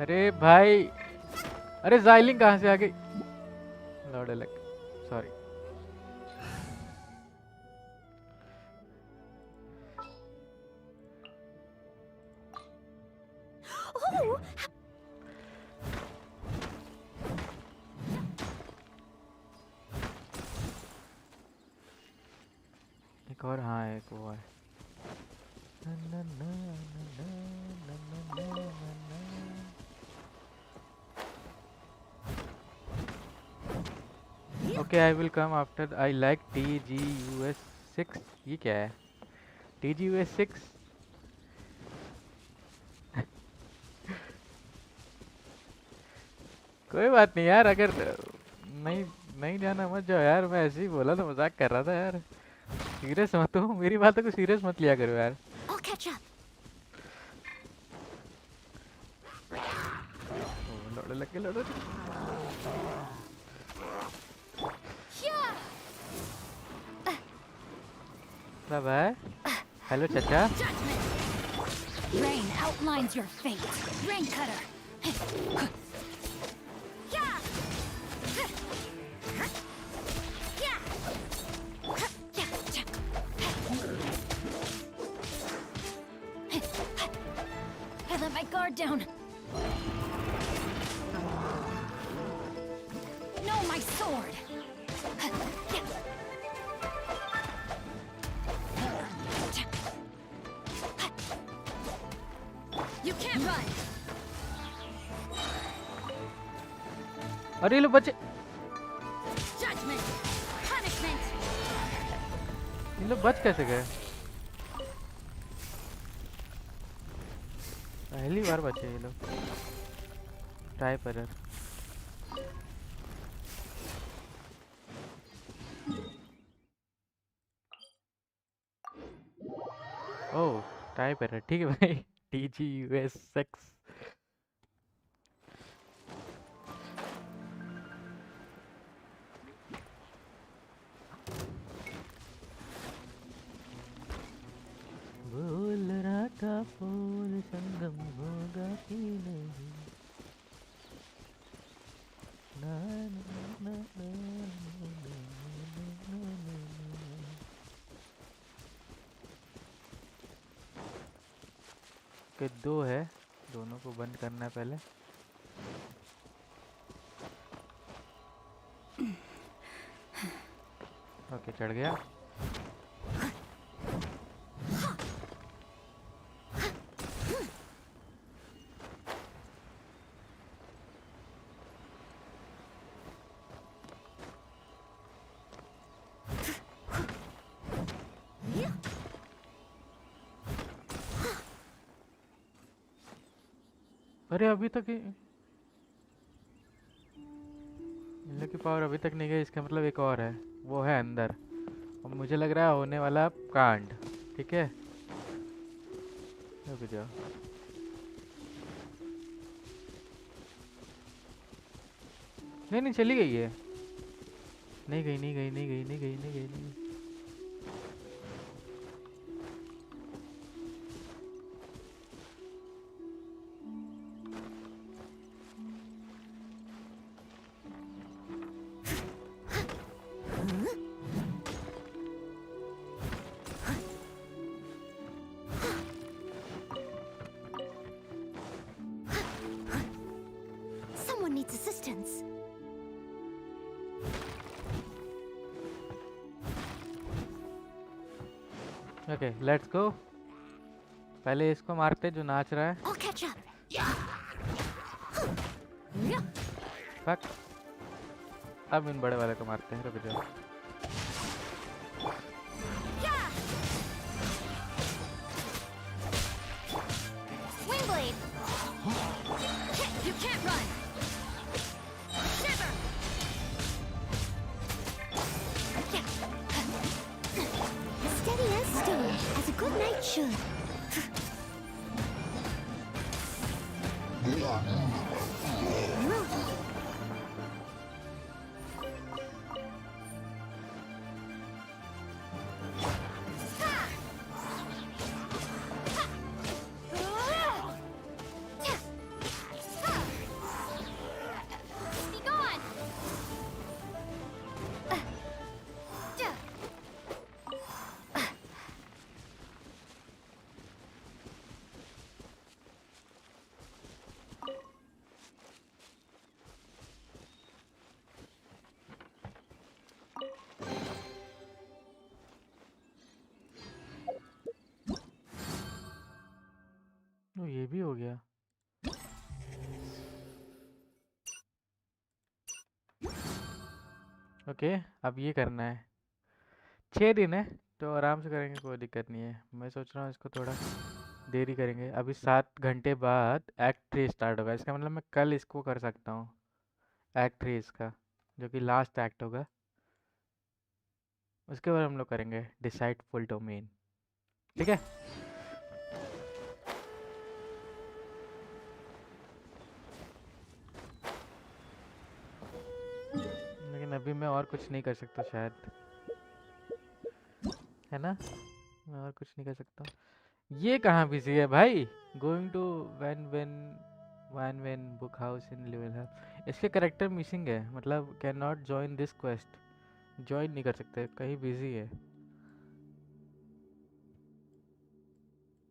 अरे भाई, अरे जाइलिंग कहाँ से आ गई? लॉर्ड अलग, सॉरी। एक और, हाँ एक वो है। Okay, I will come after. I like TGUS6। ये क्या है TGUS6? कोई बात नहीं यार, अगर नहीं नहीं जाना मत जाओ यार, मैं ऐसे ही बोला था, मजाक कर रहा था यार। सीरियस मत हो, मेरी बातों को सीरियस मत लिया करो यार। लड़ो लग के लड़ो। Bye bye. हेलो चाचा। Rain outlines your fate. Rain cutter. I let my guard down. No, my sword. You can't run. अरे ये लो बच्चे, Judgment. Punishment. ये लोग बच कैसे गए? पहली बार बचे ये लोग। टाइपर। ओह, टाइपर, ठीक है भाई। TGUS6। बोल रहा था फूल संगम होगा कि नहीं। ना ना ना ना ना। के दो है, दोनों को बंद करना है पहले। ओके, चढ़ गया। अरे अभी तक इन लोग की पावर अभी तक नहीं गई, इसका मतलब एक और है, वो है अंदर। और मुझे लग रहा है होने वाला कांड। ठीक है, रुक जाओ। नहीं नहीं, चली गई है। नहीं गई, नहीं गई, नहीं गई, नहीं गई, नहीं गई, नहीं गई। Someone needs assistance. Okay, let's go. पहले इसको मारते जो नाच रहा है। I'll catch up. फक। अब इन बड़े वाले को मारते हैं, रुक जाओ। Swing blade. You can't run. Shiver. Steady as stone, as a good knight should. ओ ये भी हो गया। ओके, अब ये करना है। 6 दिन है तो आराम से करेंगे, कोई दिक्कत नहीं है। मैं सोच रहा हूँ इसको थोड़ा देरी करेंगे। अभी 7 घंटे बाद एक्ट 3 स्टार्ट होगा, इसका मतलब मैं कल इसको कर सकता हूँ। एक्ट 3 इसका, जो कि लास्ट एक्ट होगा, उसके बाद हम लोग करेंगे डिसाइड फुल डोमेन। ठीक है। लेकिन अभी मैं और कुछ नहीं कर सकता शायद, है ना? मैं और कुछ नहीं कर सकता। ये कहाँ बिजी है भाई? Going to van book house in Liyue है। इसके करेक्टर मिसिंग है, मतलब can not join this quest. Join नहीं कर सकते, कहीं बिजी है।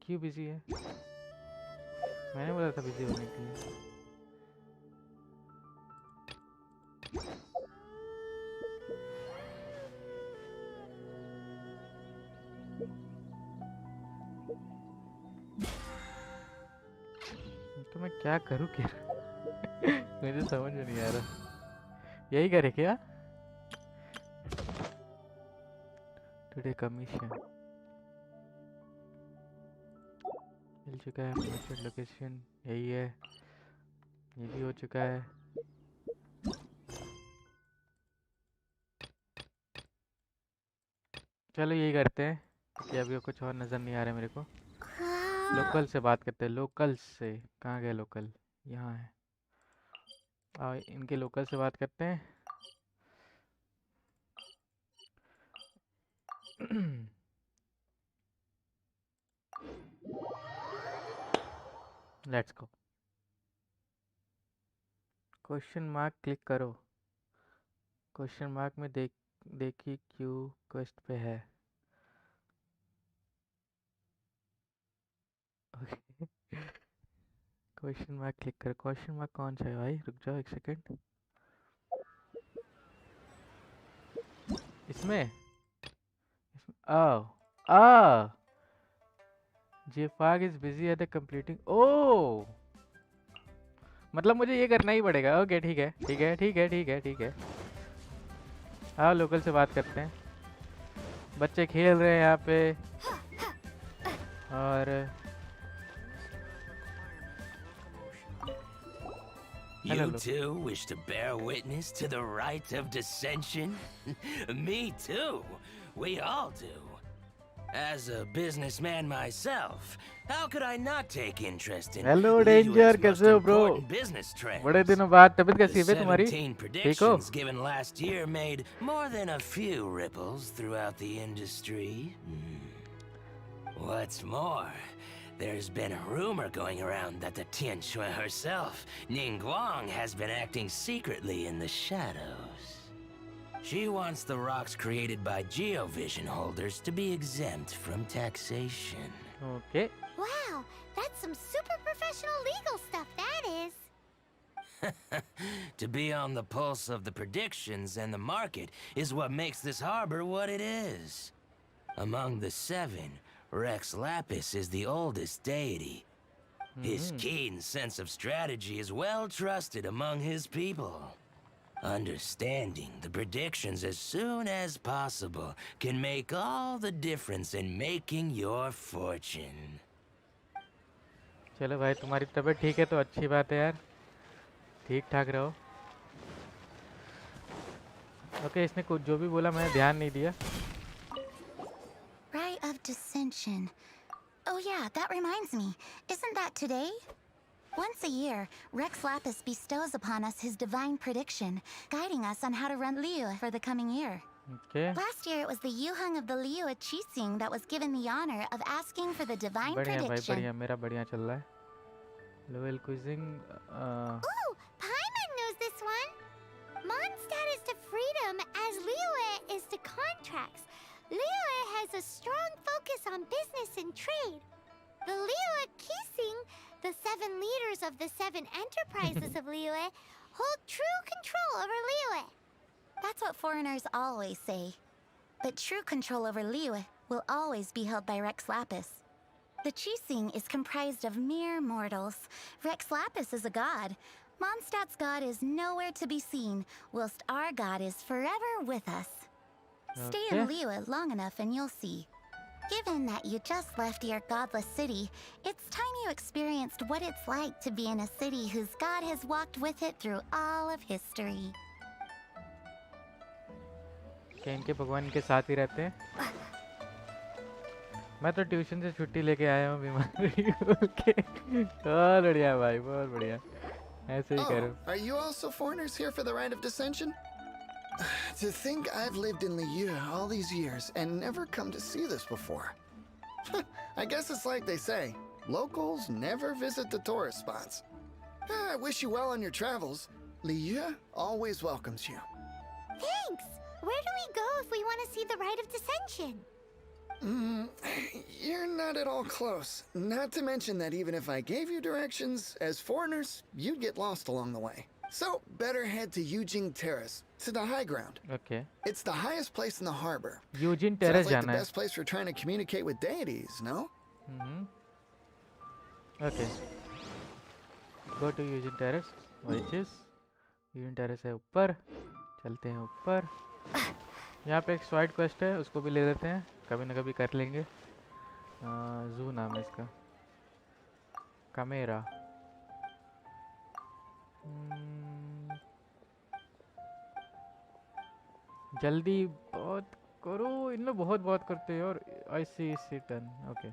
क्यों बिजी है? मैंने बोला था बिजी होने के लिए। तो मैं क्या करूँ क्या? मुझे समझ में नहीं आ रहा। यही करे क्या? टुडे कमीशन मिल चुका है। मर्चेंट लोकेशन यही है, ये भी हो चुका है। चलो यही करते हैं, क्योंकि अभी कुछ और नज़र नहीं आ रहा है मेरे को। लोकल से बात करते हैं। लोकल से कहाँ गए लोकल? यहाँ है। इनके लोकल से बात करते हैं। Let's go. Question mark click करो। क्वेश्चन मार्क में देखी क्यू क्वेस्ट पे है। क्वेश्चन मार्क क्लिक करो। क्वेश्चन मार्क कौन सा है भाई? रुक जाओ एक सेकंड। इसमें आ आ जेफाग is busy at the completing. ओ मतलब मुझे ये करना ही पड़ेगा। ओके ठीक है ठीक है ठीक है ठीक है ठीक है। हाँ लोकल से बात करते हैं। बच्चे खेल रहे हैं यहाँ पे, और हेलो You लोग। too wish to bear witness to the rite of dissension? Me too. We all do. As a businessman myself, how could I not take interest in hello danger, Liyue's most कैसे हो bro? important business बड़े trends? दिनों बाद। तबीयत The कैसी है तुम्हारी? 17 ठीक हो? predictions given last year made more than a few ripples throughout the industry. What's more, there's been a rumor going around that the Tianshui herself, Ningguang, has been acting secretly in the shadows. She wants the rocks created by geovision holders to be exempt from taxation. Okay Wow, that's some super professional legal stuff, that is. To be on the pulse of the predictions and the market is what makes this harbor what it is. Among the 7, Rex Lapis is the oldest deity. His keen sense of strategy is well trusted among his people. Understanding the predictions as soon as possible can make all the difference in making your fortune. चलो भाई, तुम्हारी तबीयत ठीक है तो अच्छी बात है यार। ठीक ठाक रहो। ओके, इसने कुछ जो भी बोला मैंने ध्यान नहीं दिया। Rite of Dissension. Oh yeah, that reminds me. Isn't that today? Once a year, Rex Lapis bestows upon us his divine prediction, guiding us on how to run Liyue for the coming year. Okay Last year, it was the Yuheng of the Liyue Qixing that was given the honor of asking for the divine बढ़िया भाई prediction. बढ़िया, मेरा बढ़िया चल रहा है। Loyal quizzing. Ooh, Paimon knows this one. Mondstadt is to freedom as Liyue is to contracts. Liyue has a strong focus on business and trade. The Liyue Qixing, the 7 leaders of the 7 enterprises of Liyue, hold true control over Liyue. That's what foreigners always say. But true control over Liyue will always be held by Rex Lapis. The Chising is comprised of mere mortals. Rex Lapis is a god. Mondstadt's god is nowhere to be seen, whilst our god is forever with us. Stay in Okay. Liyue long enough and you'll see. Given that you just left your godless city, it's time you experienced what it's like to be in a city whose god has walked with it through all of history. क्या इनके भगवान इनके साथ ही रहते हैं? मैं तो tuition से छुट्टी लेके आया हूँ बीमारी बोल के। बहुत बढ़िया भाई, बहुत बढ़िया, ऐसे ही करो। Are you also foreigners here for the Rite of Dissension? To think I've lived in Liyue all these years and never come to see this before. I guess it's like they say, locals never visit the tourist spots. I wish you well on your travels. Liyue always welcomes you. Thanks! Where do we go if we want to see the Rite of Dissension? You're not at all close. Not to mention that even if I gave you directions, as foreigners, you'd get lost along the way. So, better head to Eugene Terrace, to the high ground. Okay. It's the highest place in the harbor. Eugene Terrace Sounds like the जाना है। best place for trying to communicate with deities, no? Okay. Go to Eugene Terrace, which is Eugene Terrace है ऊपर, चलते हैं ऊपर। यहाँ पे एक स्वाइड क्वेस्ट है, उसको भी ले लेते हैं, कभी ना कभी कर लेंगे। जू नाम है इसका, कैमेरा। जल्दी बहुत करो, इन लोग बहुत बहुत करते हैं। और आई सी टर्न। ओके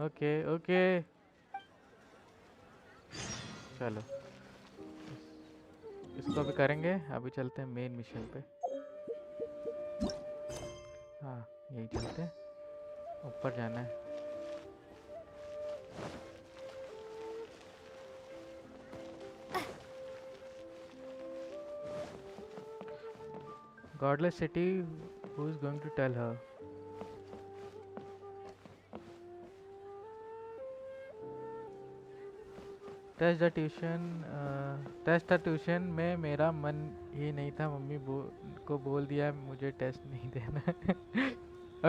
ओके ओके, चलो इसको भी करेंगे। अभी चलते हैं मेन मिशन पे। हाँ यही चलते हैं, ऊपर जाना है। Godless city, who is going to tell her? Test the tuition में मेरा मन ही नहीं था, मम्मी को बोल दिया मुझे टेस्ट नहीं देना।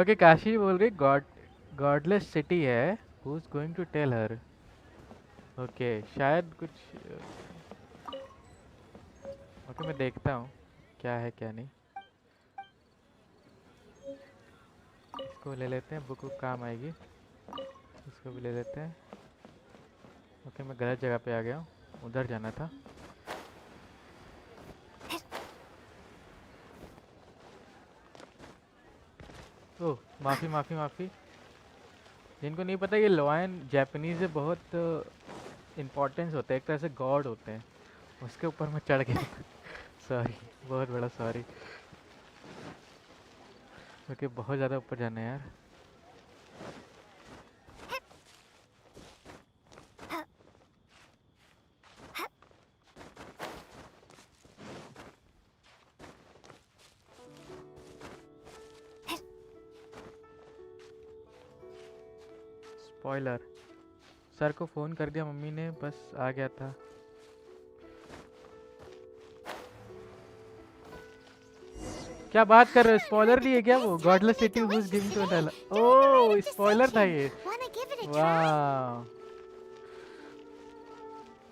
ओके काशी बोल रही गॉडलेस सिटी है, who is going to tell her. Okay शायद कुछ ओके मैं देखता हूँ क्या है क्या नहीं। इसको ले लेते हैं, बुक काम आएगी। इसको भी ले लेते हैं। ओके मैं गलत जगह पे आ गया हूँ, उधर जाना था। ओह माफ़ी माफ़ी माफ़ी। जिनको नहीं पता ये लॉयन जापानीज़ से बहुत इम्पोर्टेंस होता है, एक तरह से गॉड होते हैं। उसके ऊपर मैं चढ़ गया। सॉरी, बहुत बड़ा सॉरी। ओके बहुत ज़्यादा ऊपर जाना है यार। स्पॉइलर, सर को फ़ोन कर दिया मम्मी ने, बस आ गया था। क्या बात कर रहे हो? स्पॉइलर नहीं है क्या वो? Godless city who's giving to tell. Oh spoiler था ये। वाह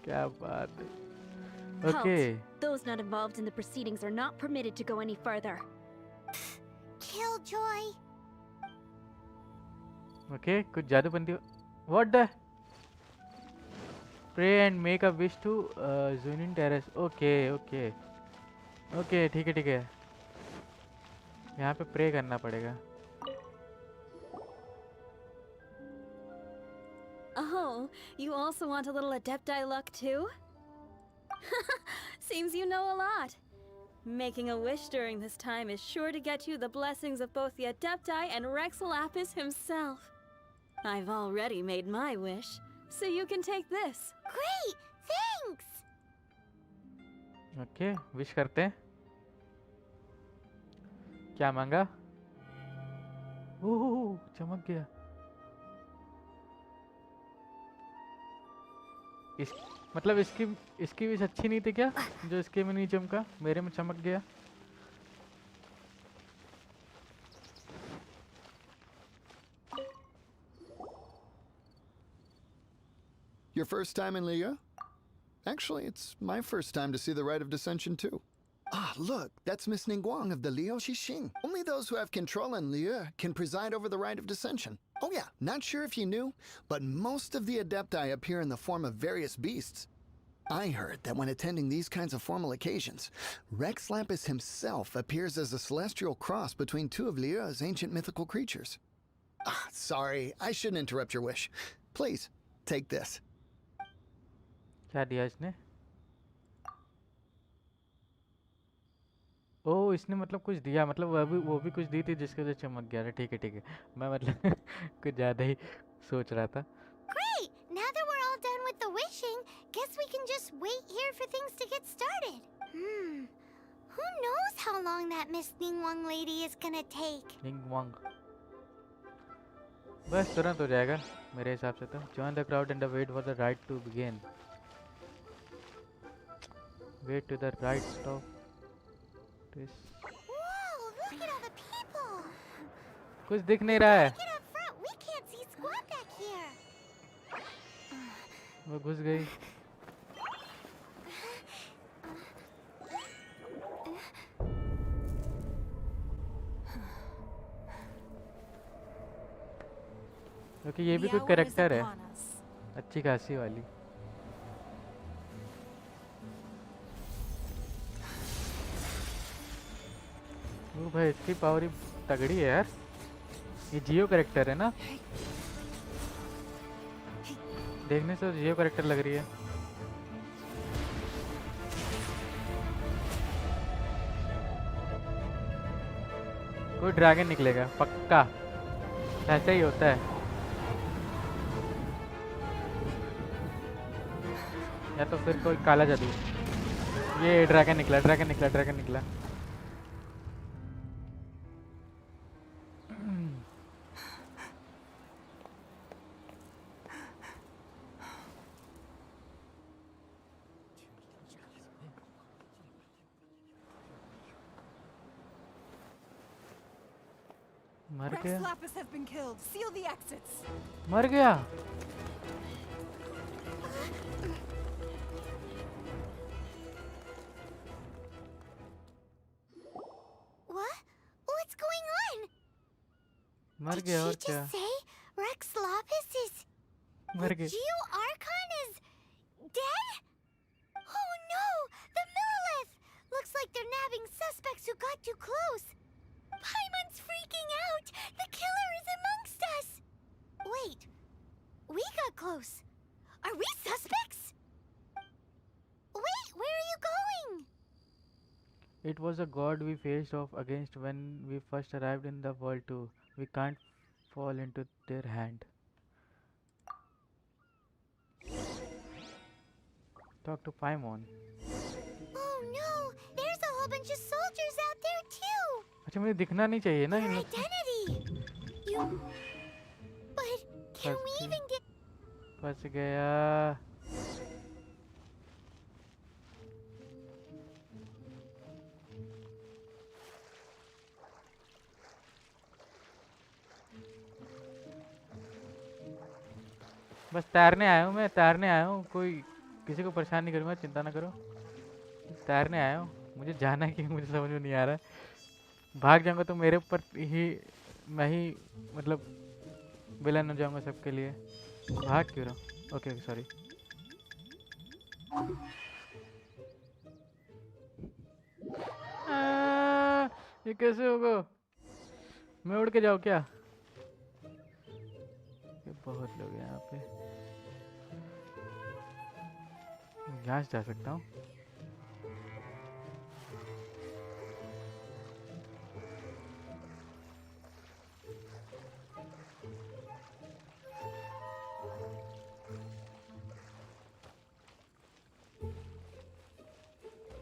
क्या बात है। Okay Those not involved in the proceedings are not permitted to go any further. Killjoy. Okay कुछ जादूबंदी। What the pray and make a wish to union terrace. Okay okay okay ठीक है ठीक है, यहाँ पे प्रे करना पड़ेगा। Oh, you also want a little Adepti luck too? Seems you know a lot. Making a wish during this time is sure to get you the blessings of both the Adepti and Rex Lapis himself. I've already made my wish, so you can take this. Great! Thanks! Okay wish करते हैं। क्या मांगा? ओह चमक गया। इस मतलब इसकी wish अच्छी नहीं थी क्या, जो इसके में नहीं चमका, मेरे में चमक गया। Your first time in Liyue? Actually, it's my first time to see the Rite of Dissension too. Ah, look, that's Miss Ningguang of the Liu Xixing. Only those who have control in Liyue can preside over the Rite of Dissension. Oh yeah, not sure if you knew, but most of the Adepti appear in the form of various beasts. I heard that when attending these kinds of formal occasions, Rex Lapis himself appears as a celestial cross between two of Liyue's ancient mythical creatures. Ah, sorry, I shouldn't interrupt your wish. Please, take this. क्या दिया इसने? ओ इसने मतलब कुछ दिया, मतलब वो भी कुछ दी थी जिसकी वजह से चमक गया था। ठीक है ठीक है, मैं मतलब कुछ ज़्यादा ही सोच रहा था। Great! Now that we're all done with the wishing, guess we can just wait here for things to get started. Who knows how long that Miss Ningguang lady is gonna take? निंगवांग बस तुरंत हो जाएगा मेरे हिसाब से। तो join the crowd and wait for the ride to begin. Wait to the right stop. This Whoa, look at all the people! कुछ दिख नहीं रहा है। Get up front, we can't see squat back here. वो घुस गई। क्योंकि ये भी कोई कैरेक्टर है अच्छी खासी वाली। वो भाई इसकी पावर ही तगड़ी है यार। ये जियो कैरेक्टर है ना, देखने से जियो कैरेक्टर लग रही है। कोई ड्रैगन निकलेगा पक्का, ऐसा ही होता है। या तो फिर कोई काला जादू। ये ड्रैगन निकला, ड्रैगन निकला, ड्रैगन निकला। मर Rex गया, Lapis have been killed. Seal the exits. मर गया। What? What's going on? मर Did गया she और क्या? just say Rex Lapis is... मर गया। Geo Archon is... dead? Oh no! The Millilith! Looks like they're nabbing suspects who got too close. Paimon's freaking out! The killer is amongst us! Wait. We got close. Are we suspects? Wait, where are you going? It was a god we faced off against when we first arrived in the world too. We can't fall into their hand. Talk to Paimon. Oh no! There's a whole bunch of soldiers out there too! अच्छा मुझे दिखना नहीं चाहिए ना इन Your लोग। identity! You... But can we Okay. even get... फंस गया। बस तैरने आया हूँ मैं, तैरने आया हूँ। कोई किसी को परेशान नहीं करूँगा, चिंता ना करो। तैरने आया हूँ, मुझे जाना है कि मुझे समझ में नहीं आ रहा है। भाग जाऊँगा तो मेरे ऊपर ही मैं ही मतलब विलन हो जाऊँगा सबके लिए। भाग क्यों रहा? Okay sorry. ये कैसे होगा? मैं उड़ के जाऊँ क्या? ये बहुत लोग हैं यहाँ पे। यहाँ से जा सकता हूँ।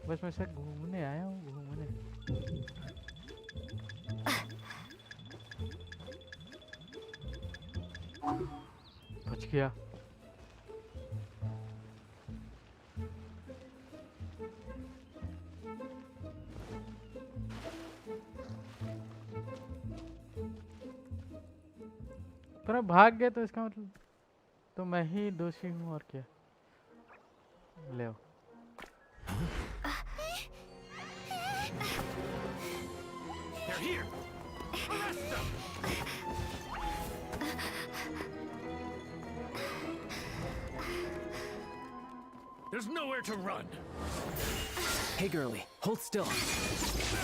बस मैं सर घूमने आया हूँ, घूमने। बच गया। पर मैं भाग गया तो इसका मतलब तो मैं ही दोषी हूँ और क्या। ले आओ। They're here! Arrest them! There's nowhere to run! Hey, girlie, hold still.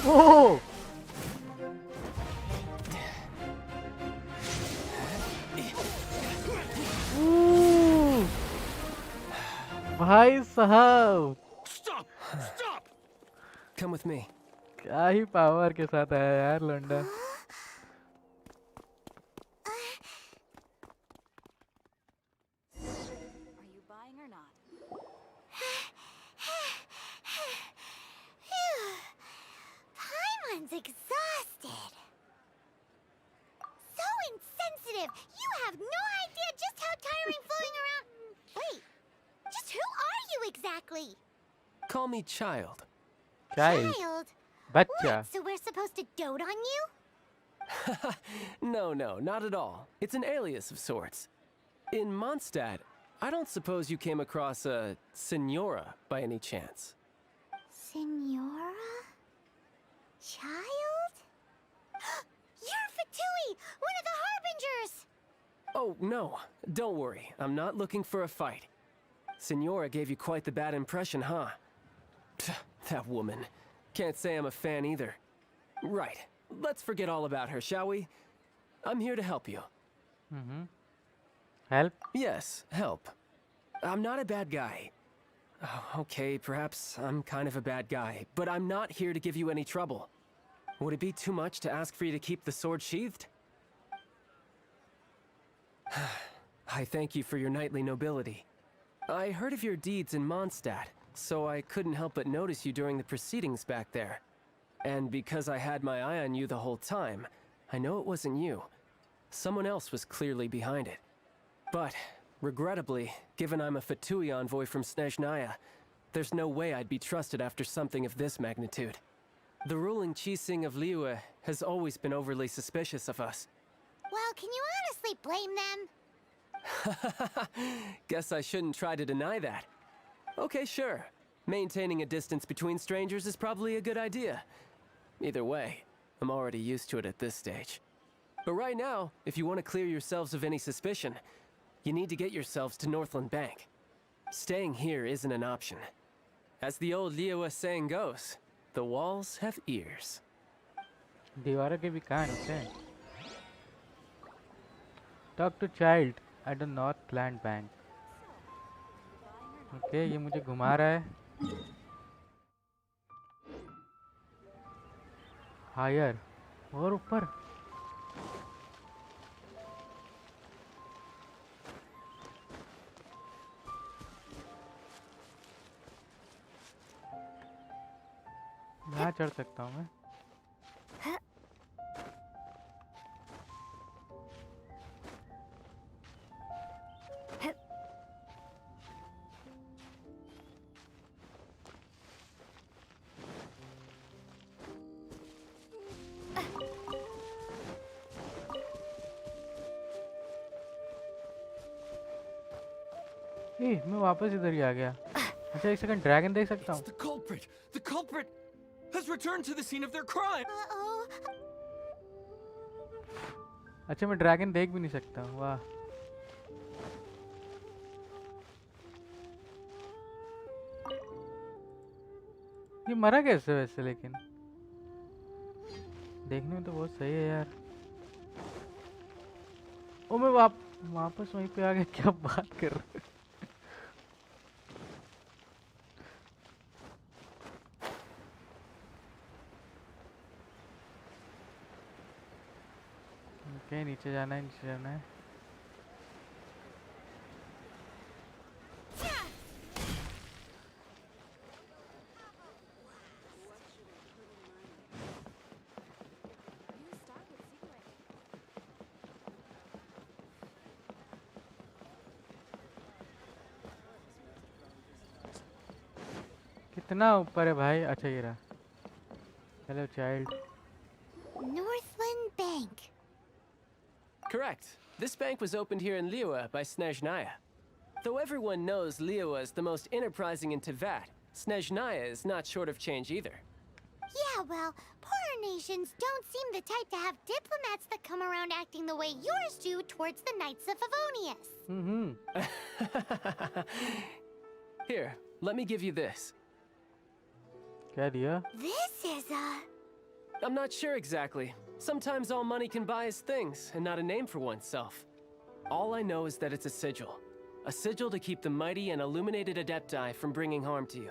ओह भाई साहब Stop! Stop! Come with me. क्या ही पावर के साथ आया यार लौंडा। Are you buying or not? Paimon's exhausted. So insensitive. You have no idea just how tiring fooling around. Wait, just who are you exactly? Call me Child. Child बच्चा What? So we're supposed to dote on you? No, not at all. It's an alias of sorts. In Mondstadt, I don't suppose you came across a Senora by any chance. Senora? Child? You're Fatui, one of the Harbingers! Oh, no. Don't worry. I'm not looking for a fight. Senora gave you quite the bad impression, huh? That woman. Can't say I'm a fan either. Right. Let's forget all about her, shall we? I'm here to help you. Help Yes, help. I'm not a bad guy. Oh, okay, perhaps I'm kind of a bad guy, but I'm not here to give you any trouble. Would it be too much to ask for you to keep the sword sheathed? I thank you for your knightly nobility. I heard of your deeds in Mondstadt, so I couldn't help but notice you during the proceedings back there. And because I had my eye on you the whole time, I know it wasn't you. Someone else was clearly behind it. But, regrettably, given I'm a Fatui envoy from Snezhnaya, there's no way I'd be trusted after something of this magnitude. The ruling Chising of Liyue has always been overly suspicious of us. Well, can you honestly blame them? Guess I shouldn't try to deny that. Okay, sure. Maintaining a distance between strangers is probably a good idea. Either way, I'm already used to it at this stage. But right now, if you want to clear yourselves of any suspicion, you need to get yourselves to Northland Bank. Staying here isn't an option. As the old Liyue saying goes, the walls have ears. दीवारों के भी कान होते हैं। Talk to child at the Northland Bank. Okay ये मुझे घुमा रहा है। हायर और ऊपर यहाँ चढ़ सकता हूँ मैं। मैं वापस इधर ही आ गया। अच्छा एक सेकंड ड्रैगन देख सकता It's हूँ। the culprit! The culprit has returned to the scene of their crime! Uh-oh. अच्छा मैं ड्रैगन देख भी नहीं सकता हूँ। वाह ये मरा कैसे वैसे लेकिन देखने में तो बहुत सही है यार। ओ मैं वापस वहीं पे आ गया। क्या बात कर रहे हो? ओके नीचे जाना है नीचे जाना है। कितना ऊपर है भाई? अच्छा ये रहा। Hello child. Northland Bank. Correct. This bank was opened here in Liyue by Snezhnaya. Though everyone knows Liyue is the most enterprising in Teyvat, Snezhnaya is not short of change either. Yeah, well, poorer nations don't seem the type to have diplomats that come around acting the way yours do towards the Knights of Favonius. Here, let me give you this. क्या दिया? This is I'm not sure exactly. Sometimes all money can buy is things, and not a name for oneself. All I know is that it's a sigil. A sigil to keep the mighty and illuminated Adepti from bringing harm to you.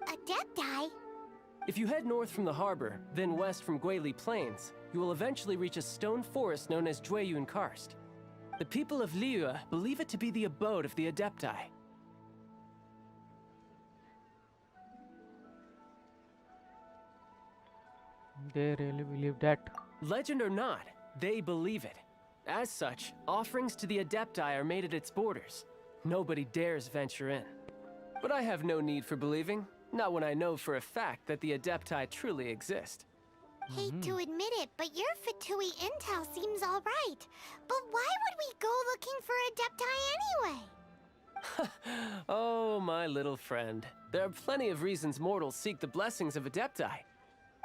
Adepti. If you head north from the harbor, then west from Guili Plains, you will eventually reach a stone forest known as Jueyun Karst. The people of Liyue believe it to be the abode of the Adepti. They really believe that. Legend or not, they believe it. As such, offerings to the Adepti are made at its borders. Nobody dares venture in. But I have no need for believing, not when I know for a fact that the Adepti truly exist. Hate to admit it, but your Fatui intel seems all right. But why would we go looking for Adepti anyway? Oh, my little friend. There are plenty of reasons mortals seek the blessings of Adepti.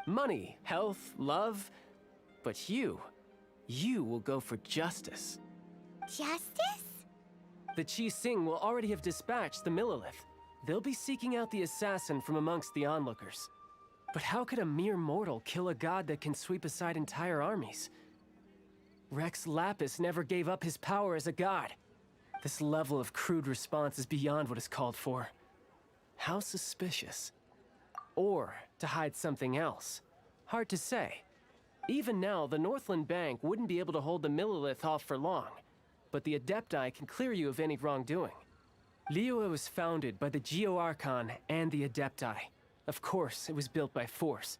Money, health, love. But you will go for justice. Justice? The Qi Sing will already have dispatched the Millilith. They'll be seeking out the assassin from amongst the onlookers. But how could a mere mortal kill a god that can sweep aside entire armies? Rex Lapis never gave up his power as a god. This level of crude response is beyond what is called for. How suspicious. Or to hide something else. Hard to say. Even now, the Northland Bank wouldn't be able to hold the Millilith off for long. But the Adepti can clear you of any wrongdoing. Liyue was founded by the Geo Archon and the Adepti. Of course, it was built by force.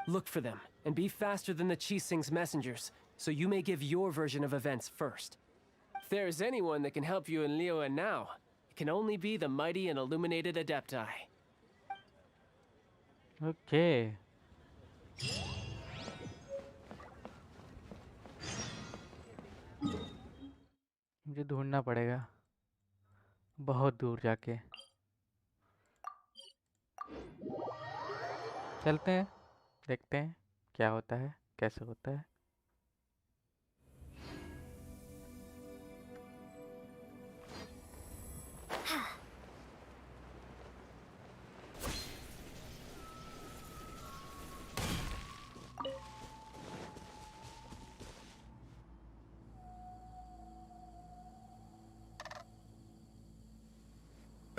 Look for them, and be faster than the Qi Sing's messengers, so you may give your version of events first. If there is anyone that can help you in Liyue now, it can only be the mighty and illuminated Adepti. Okay. मुझे ढूंढना पड़ेगा बहुत दूर जाके. चलते हैं, देखते हैं क्या होता है, कैसे होता है.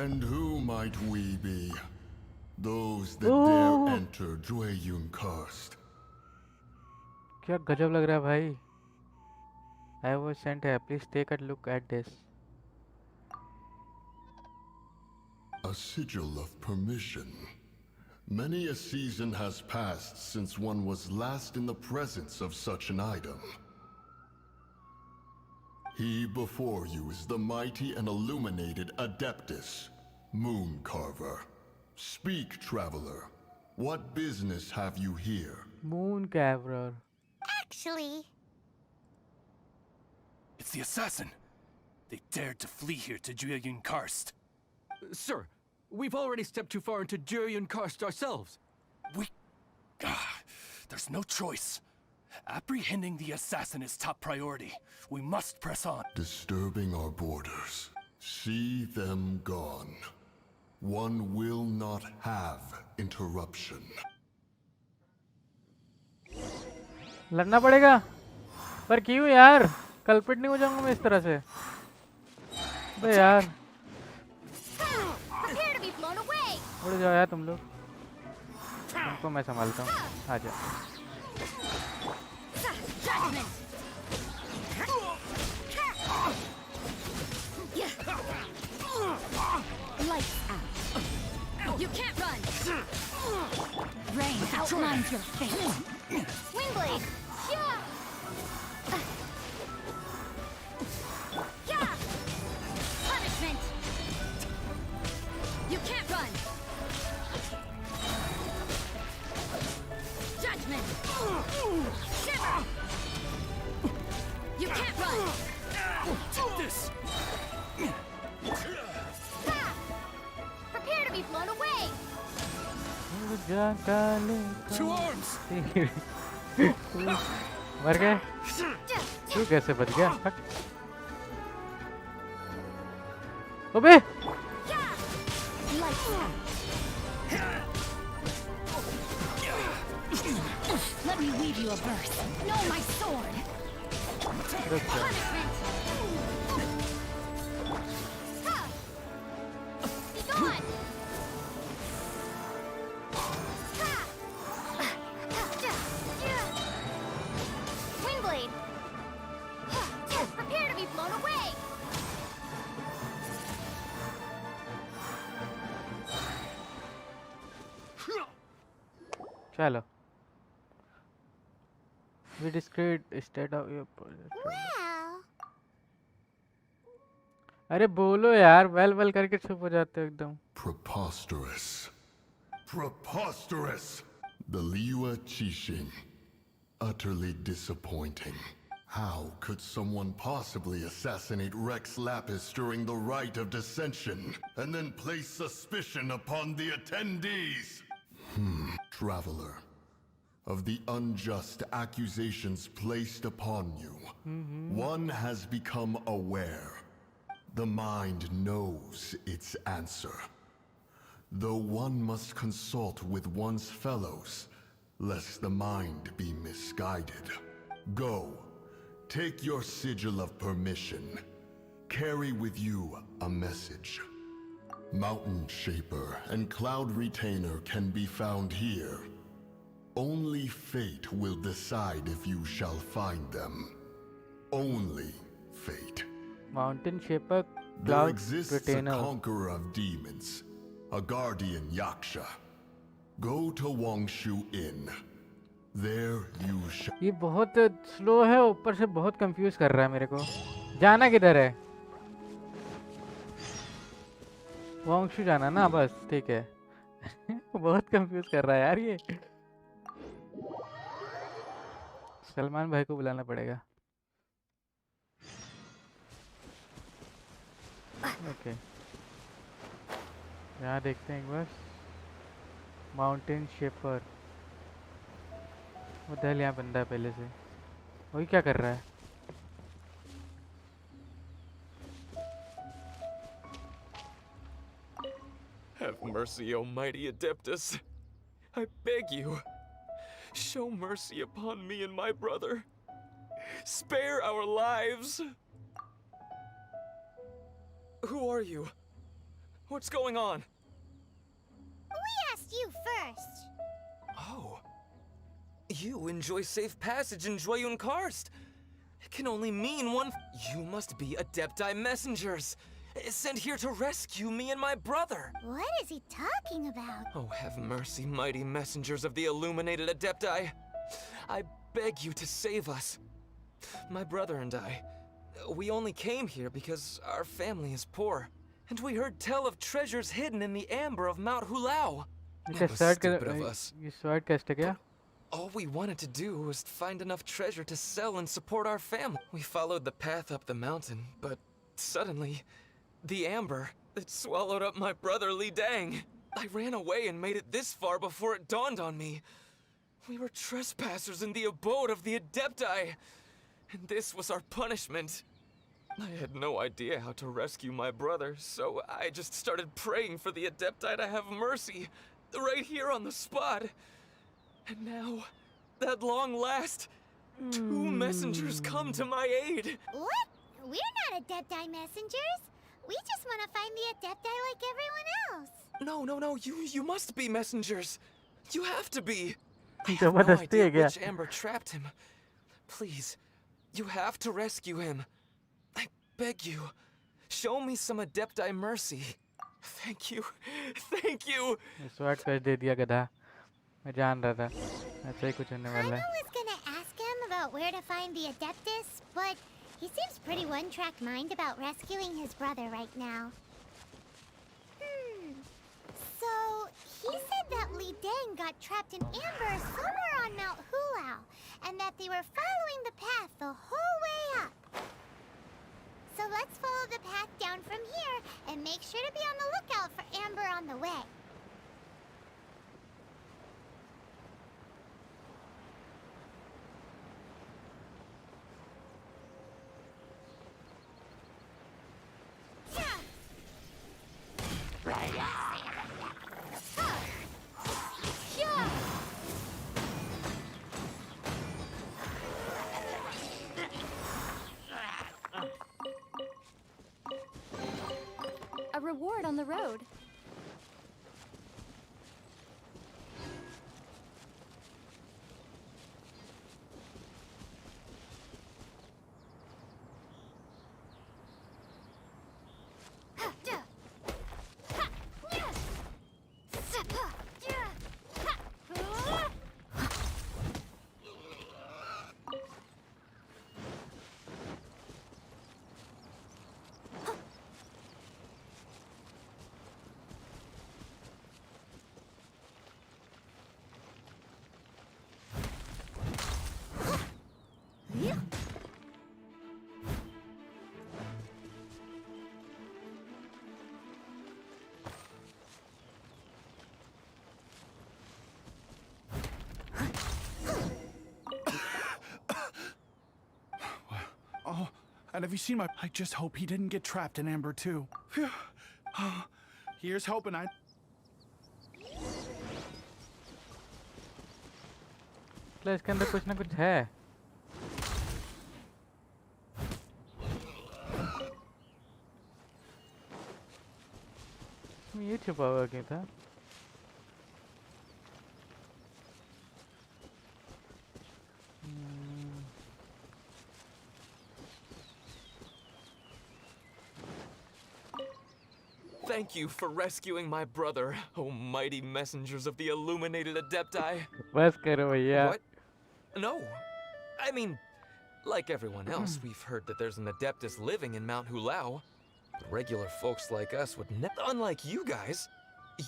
And who might we be? Those that dare enter Jueyun Karst. क्या गजब लग रहा है भाई. I was sent here. Please take a look at this. A sigil of permission. Many a season has passed since one was last in the presence of such an item. He before you is the mighty and illuminated Adeptus, Mooncarver. Speak, traveler. What business have you here? Mooncarver. Actually, It's the assassin. They dared to flee here to Jueyun Karst. Sir, we've already stepped too far into Jueyun Karst ourselves. There's no choice. Apprehending the assassin is top priority. We must press on. Disturbing our borders. See them gone. One will not have interruption. लड़ना पड़ेगा. पर क्यों यार? Culprit नहीं हो जाऊंगा मैं इस तरह से. बे यार. prepare to be blown away. उड़ जाओ यार तुम लोग. तुमको मैं संभालता हूँ. आजा. Judgment. Lights out. You can't run. Rain outlines your face. Wingblade. Yeah. Yeah. Punishment. You can't run. Judgment. Shiver. You can't run. Take this! जा काले To arms! मर गए तू कैसे बच गया हट अबे Let me weave you a verse. Know my sword. रुक जा Punishment. Ha! Be gone. Ha! Windblade. Prepare to be blown away. चलो we discreet state of your project Well, अरे बोलो यार वेल करके चुप हो जाते हो एकदम Preposterous. Preposterous! The Liua Qixing. Utterly disappointing. How could someone possibly assassinate Rex Lapis during the rite of dissension, and then place suspicion upon the attendees? Traveler. Of the unjust accusations placed upon you, one has become aware. The mind knows its answer. Though one must consult with one's fellows, lest the mind be misguided. Go, take your sigil of permission. Carry with you a message. Mountain Shaper and Cloud Retainer can be found here. Only fate will decide if you shall find them. Only fate. Mountain Shaper There Cloud exists Retainer a conqueror of demons, a guardian Yaksha. Go to Wangshu Inn. There you shall... ये बहुत slow है ऊपर से बहुत confuse कर रहा है मेरे को जाना किधर है वांगशू जाना ना बस ठीक है बहुत कंफ्यूज कर रहा है यार ये सलमान भाई को बुलाना पड़ेगा ओके यहाँ देखते हैं एक बार माउंटेन शेपर वो दल यहाँ बंदा है पहले से वही क्या कर रहा है Have mercy, O mighty Adeptus. I beg you, show mercy upon me and my brother. Spare our lives. Who are you? What's going on? we asked you first. Oh. You enjoy safe passage in Joyun Karst. It can only mean one. You must be Adepti messengers, sent here to rescue me and my brother. What is he talking about? Oh, have mercy, mighty messengers of the illuminated Adepti. I beg you to save us. My brother and I, we only came here because our family is poor, and we heard tell of treasures hidden in the amber of Mount Hulao. ये It was start stupid कर of us. ये start कैसे क्या All we wanted to do was find enough treasure to sell and support our family. We followed the path up the mountain, but suddenly, the amber, it swallowed up my brother Li Dang. I ran away and made it this far before it dawned on me. We were trespassers in the abode of the Adepti, and this was our punishment. I had no idea how to rescue my brother, so I just started praying for the Adepti to have mercy, right here on the spot. And now, at long last, two messengers come to my aid. What? We're not Adepti messengers. We just want to find the Adepti like everyone else. No, you must be messengers. You have to be. I have no जबरदस्ती है idea क्या which amber trapped him. Please, you have to rescue him. I beg you, show me some Adepti mercy. Thank you. स्वाट कर दे दिया गधा मैं जान रहा था ऐसा ही कुछ होने I वाला है was gonna ask him about where to find the Adeptus, but he seems pretty one-track mind about rescuing his brother right now. So, he said that Li Dang got trapped in amber somewhere on Mount Hulao, and that they were following the path the whole way up. So let's follow the path down from here, and make sure to be on the lookout for amber on the way. the road. Oh, and have you seen my... I just hope he didn't get trapped in Amber too. Phew. Oh, here's hoping I... मतलब इसके अंदर कुछ ना कुछ है. ये छुपा हुआ क्यों था? Thank you for rescuing my brother, oh mighty messengers of the illuminated Adepti. बस करो भैया. What? No. I mean, like everyone else, we've heard that there's an Adeptus living in Mount Hulao. But regular folks like us would never... Unlike you guys,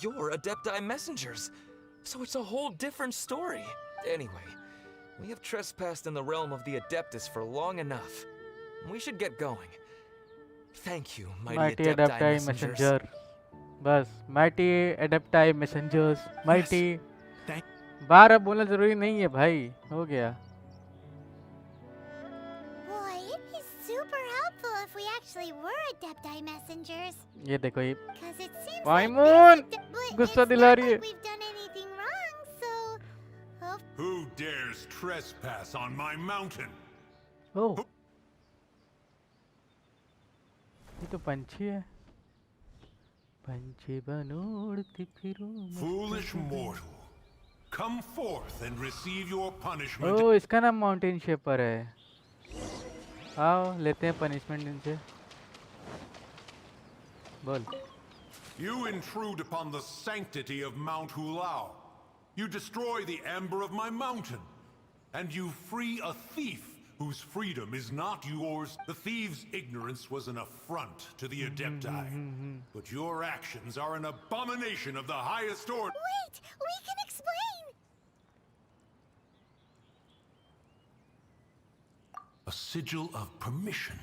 you're Adepti messengers. So it's a whole different story. Anyway, we have trespassed in the realm of the Adeptus for long enough. We should get going. Thank you, mighty Adepti messengers. messenger. बस mighty Adepti messengers. Mighty. Thank... बार बोलना जरूरी नहीं है भाई. हो गया. Boy, it'd be super helpful if we actually were Adepti messengers. ये देखो ये. Cause it seems Paimon! like this गुस्सा it's दिला not रही है. like we've done anything wrong, so... Who dares trespass on my mountain? Oh. ये तो पंछी है. पंछी बनो उड़ती फिरूं. Foolish mortal. Come forth and receive your punishment. Oh, इसका नाम माउंटेन शेपर है. आओ लेते हैं पनिशमेंट इनसे. बोल. You intrude upon the sanctity of Mount Hulao. You destroy the amber of my mountain. And you free a thief whose freedom is not yours. The thief's ignorance was an affront to the Adepti. But your actions are an abomination of the highest order. Wait! We can explain! A sigil of permission.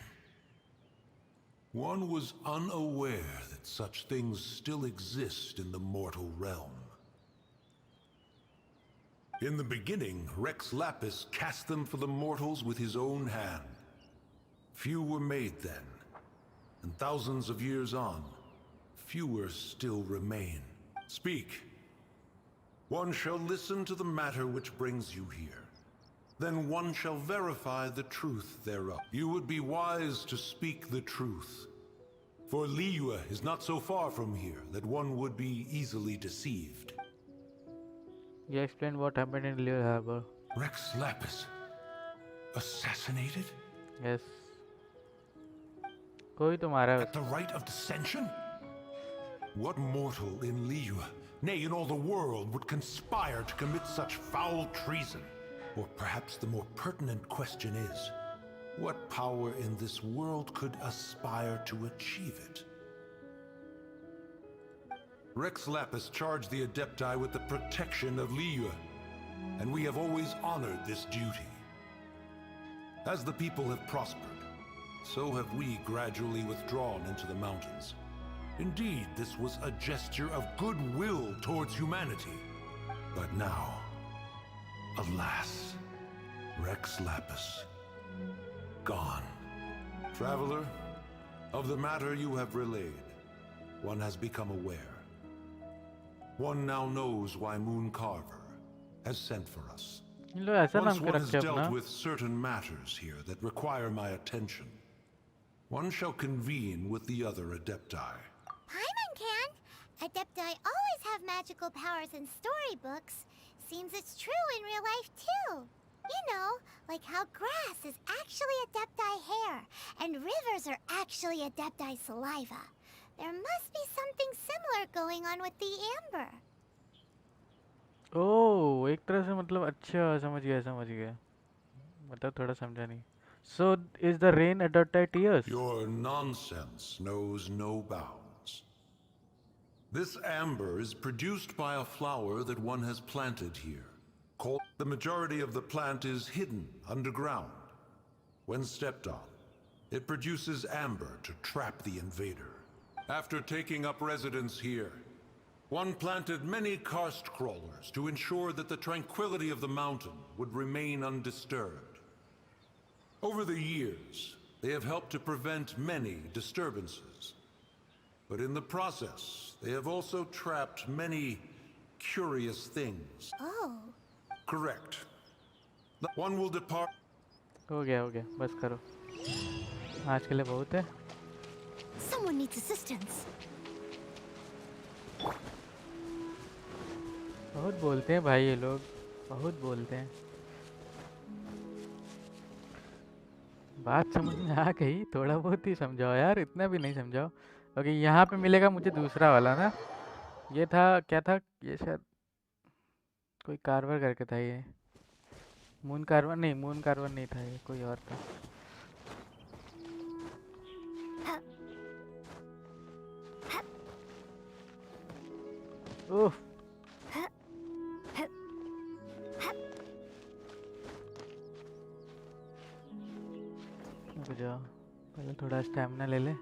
One was unaware that such things still exist in the mortal realm. In the beginning, Rex Lapis cast them for the mortals with his own hand. Few were made then, and thousands of years on, fewer still remain. Speak. One shall listen to the matter which brings you here. Then one shall verify the truth thereof. You would be wise to speak the truth. For Liyue is not so far from here that one would be easily deceived. You explain what happened in Liyue Harbor. Rex Lapis assassinated? Yes. कोई तो मारा है At the rite of dissension? What mortal in Liyue, nay in all the world, would conspire to commit such foul treason? Or perhaps the more pertinent question is, what power in this world could aspire to achieve it? Rex Lapis charged the Adepti with the protection of Liyue, and we have always honored this duty. As the people have prospered, so have we gradually withdrawn into the mountains. Indeed, this was a gesture of goodwill towards humanity. But now, alas, Rex Lapis, gone. Traveler, of the matter you have relayed, one has become aware. One now knows why Moon Carver has sent for us. इन लोग ऐसा नाम Once क्यों one has रखे dealt अपना? with certain matters here that require my attention, one shall convene with the other Adepti. Paimon can. Adepti always have magical powers in storybooks. Seems it's true in real life too. You know, like how grass is actually Adepti hair, and rivers are actually Adepti saliva. There must be something similar going on with the amber. ओह एक तरह से मतलब अच्छा समझ गया मतलब थोड़ा समझा नहीं. So is the rain adopted tears? Your nonsense knows no bounds. This amber is produced by a flower that one has planted here. The majority of the plant is hidden underground. When stepped on, it produces amber to trap the invader. After taking up residence here, one planted many karst crawlers to ensure that the tranquility of the mountain would remain undisturbed. Over the years, they have helped to prevent many disturbances. But in the process, they have also trapped many curious things. Oh. Correct. One will depart. हो गया बस करो आज के लिए बहुत है. Someone needs assistance. बहुत बोलते हैं भाई ये लोग बहुत बोलते हैं. बात समझ में आ गई थोड़ा बहुत ही समझाओ यार इतना भी नहीं समझाओ. ओके यहाँ पे मिलेगा मुझे दूसरा वाला ना. ये था क्या था ये शायद कोई कार्वर करके था ये. मून कार्वर नहीं था ये कोई और था. ओह रुक जाओ पहले थोड़ा स्टैमिना ले ले.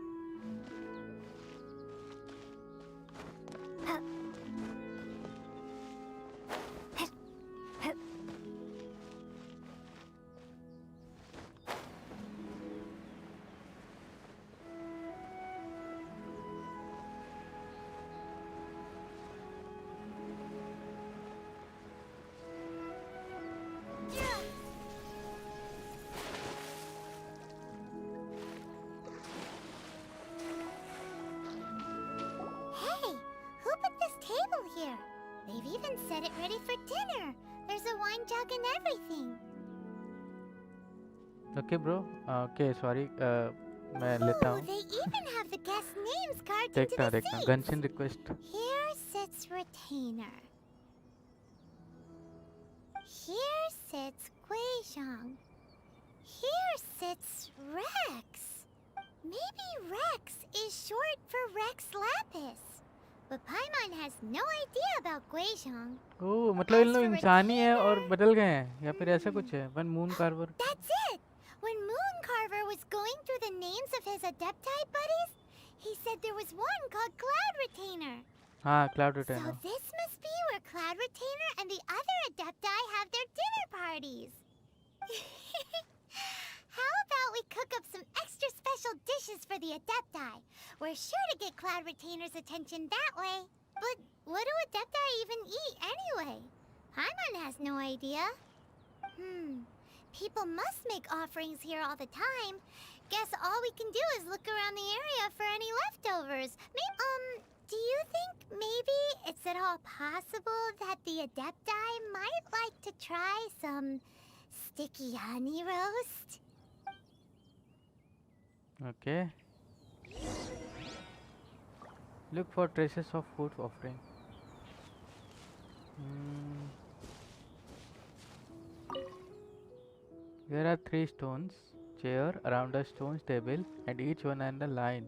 Hey, who put this table here? They've even set it ready for dinner. There's a wine jug and everything. Okay bro okay sorry मैं लेता Oh, हूँ. they even have the guest names carved into देखता the देखता seats. Genshin request. Here sits Retainer. Here sits Guizhong. Here sits Rex. Maybe Rex is short for Rex Lapis. But Paimon has no idea about Guizhong. ओह मतलब इन लोग इंसानी है और बदल गए हैं या फिर ऐसा कुछ है. One moon Carver. That's it! When Moon Carver was going through the names of his Adepti buddies, he said there was one called Cloud Retainer. हाँ cloud So returner. this must be where Cloud Retainer and the other Adepti have their dinner parties. How about we cook up some extra special dishes for the Adepti? We're sure to get Cloud Retainer's attention that way. But what do Adepti even eat anyway? Paimon has no idea. People must make offerings here all the time. Guess all we can do is look around the area for any leftovers. Maybe, do you think maybe it's at all possible that the Adepti might like to try some sticky honey roast? Okay. Look for traces of food offering. There are 3 stones, chair around a stone's table, and each one on the line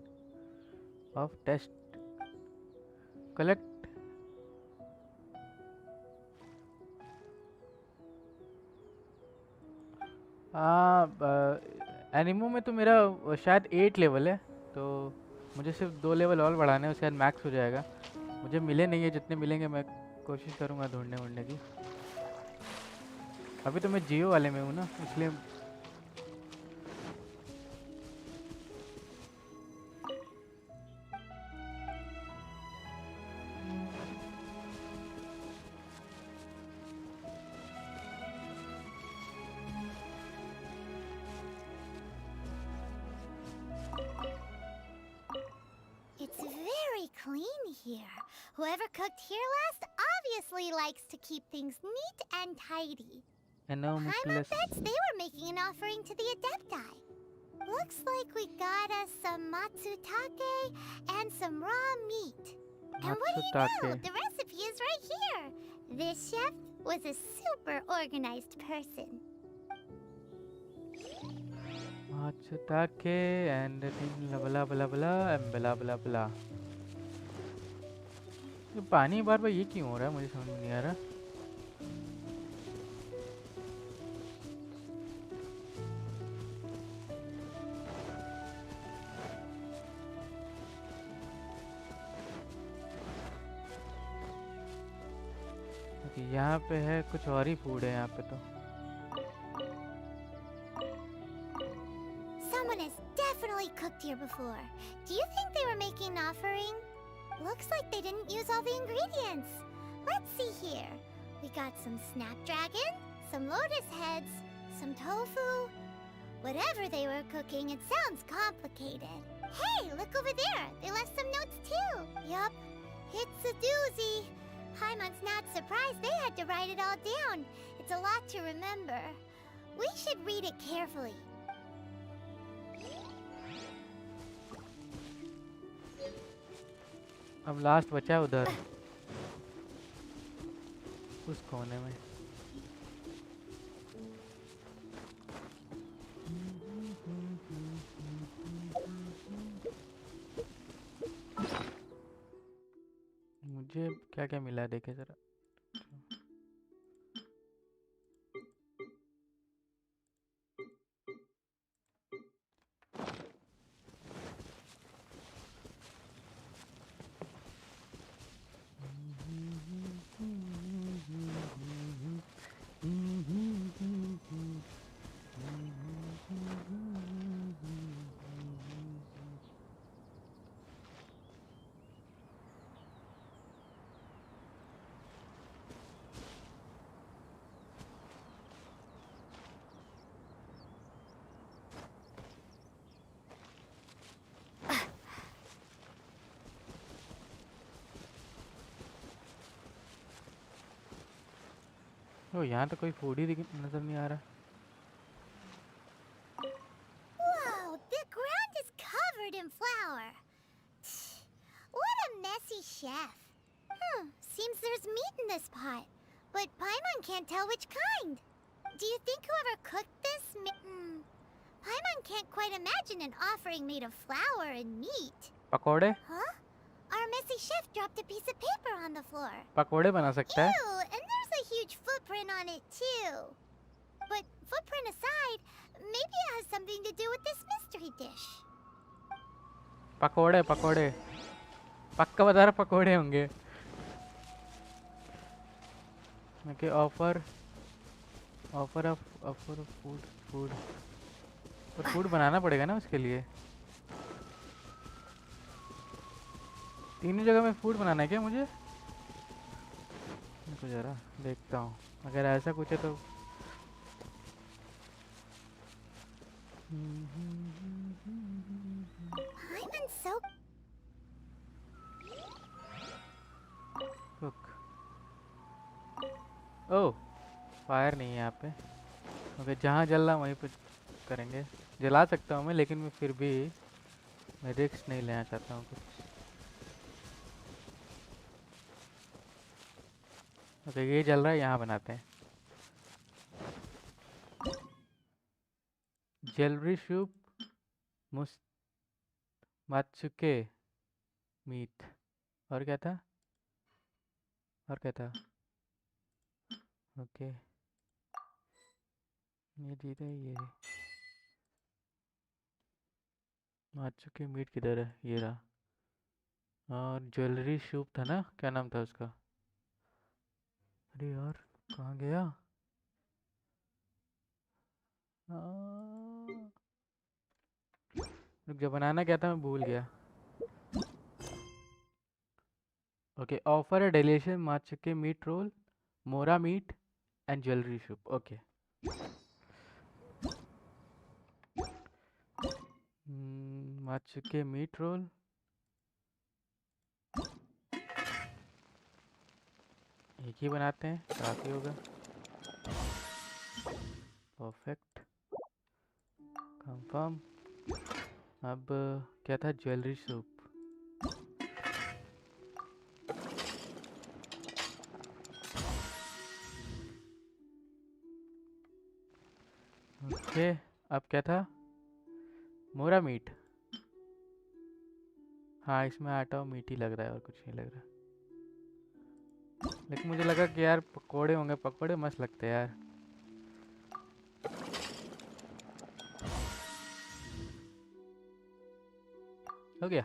of test. Collect. एनिमो में तो मेरा शायद 8 level है तो मुझे सिर्फ 2 level और बढ़ाने हैं शायद मैक्स हो जाएगा. मुझे मिले नहीं है जितने मिलेंगे मैं कोशिश करूँगा ढूंढने की. अभी तो मैं जियो वाले में हूँ ना इसलिए. It's very here. Whoever cooked here last obviously likes to keep things neat and tidy. Paimon Enormous. bets they were making an offering to the Adepti. Looks like we got us some matsutake and some raw meat. And what do you know? Matsutake. The recipe is right here. This chef was a super organized person. Matsutake and blah blah blah and blah blah blah. ये पानी बार बार ये क्यों हो रहा है मुझे समझ में नहीं आ रहा. यहाँ पे है कुछ और ही फूड है यहाँ पे तो. Someone has definitely cooked here before. Do you think they were making an offering? Looks like they didn't use all the ingredients. Let's see here. We got some snapdragon, some lotus heads, some tofu. Whatever they were cooking, it sounds complicated. Hey, look over there. They left some notes too. Yup, it's a doozy. Paimon's not surprised they had to write it all down. It's a lot to remember. We should read it carefully. अब last बचा है उधर उस कोने में. मुझे क्या क्या मिला है देखे जरा. ओ यहाँ तो कोई फूड ही नजर नहीं आ रहा. Whoa, the ground is covered in flour. What a messy chef. Seems there's meat in this pot, but Paimon can't tell which kind. Do you think whoever cooked this Paimon can't quite imagine an offering made of flour and meat. पकोड़े. Huh? Our messy chef dropped a piece of paper on the floor. पकोड़े बना सकता है. Ew, and there's a huge footprint on it too. But footprint aside, maybe it has something to do with this mystery dish. पकोड़े पकोड़े पक्का बता रहा पकोड़े होंगे. ओके ऑफर ऑफ फूड पर फूड बनाना पड़ेगा ना उसके लिए. तीनों जगह में फूड बनाना है क्या मुझे? तो जरा देखता हूँ अगर ऐसा कुछ है तो. Paimon's so cook. ओह फायर नहीं है यहाँ पे. ओके जहाँ जल रहा वहीं पे करेंगे. जला सकता हूँ मैं लेकिन मैं फिर भी मैं रिस्क नहीं लेना चाहता हूँ कुछ. ओके ये जल रहा है यहाँ बनाते हैं. जेलरी सूप मात्सुके मीट. और क्या था ओके ये जीत है. ये मात्सुके मीट किधर है? ये रहा. और ज्वेलरी सूप था ना, क्या नाम था उसका? अरे यार कहाँ गया? रुक जा बनाना क्या था मैं भूल गया. Okay offer a delicious matsutake meat roll, mora meat and jewellery soup. Okay matsutake meat roll एक ही बनाते हैं, काफ़ी होगा। Perfect, confirm. अब क्या था? Jewellery soup. ओके, अब क्या था? मोरा मीट। हाँ, इसमें आटा और मीट ही लग रहा है और कुछ नहीं लग रहा। लेकिन मुझे लगा कि यार पकोड़े होंगे, पकोड़े मस्त लगते हैं यार। हो गया।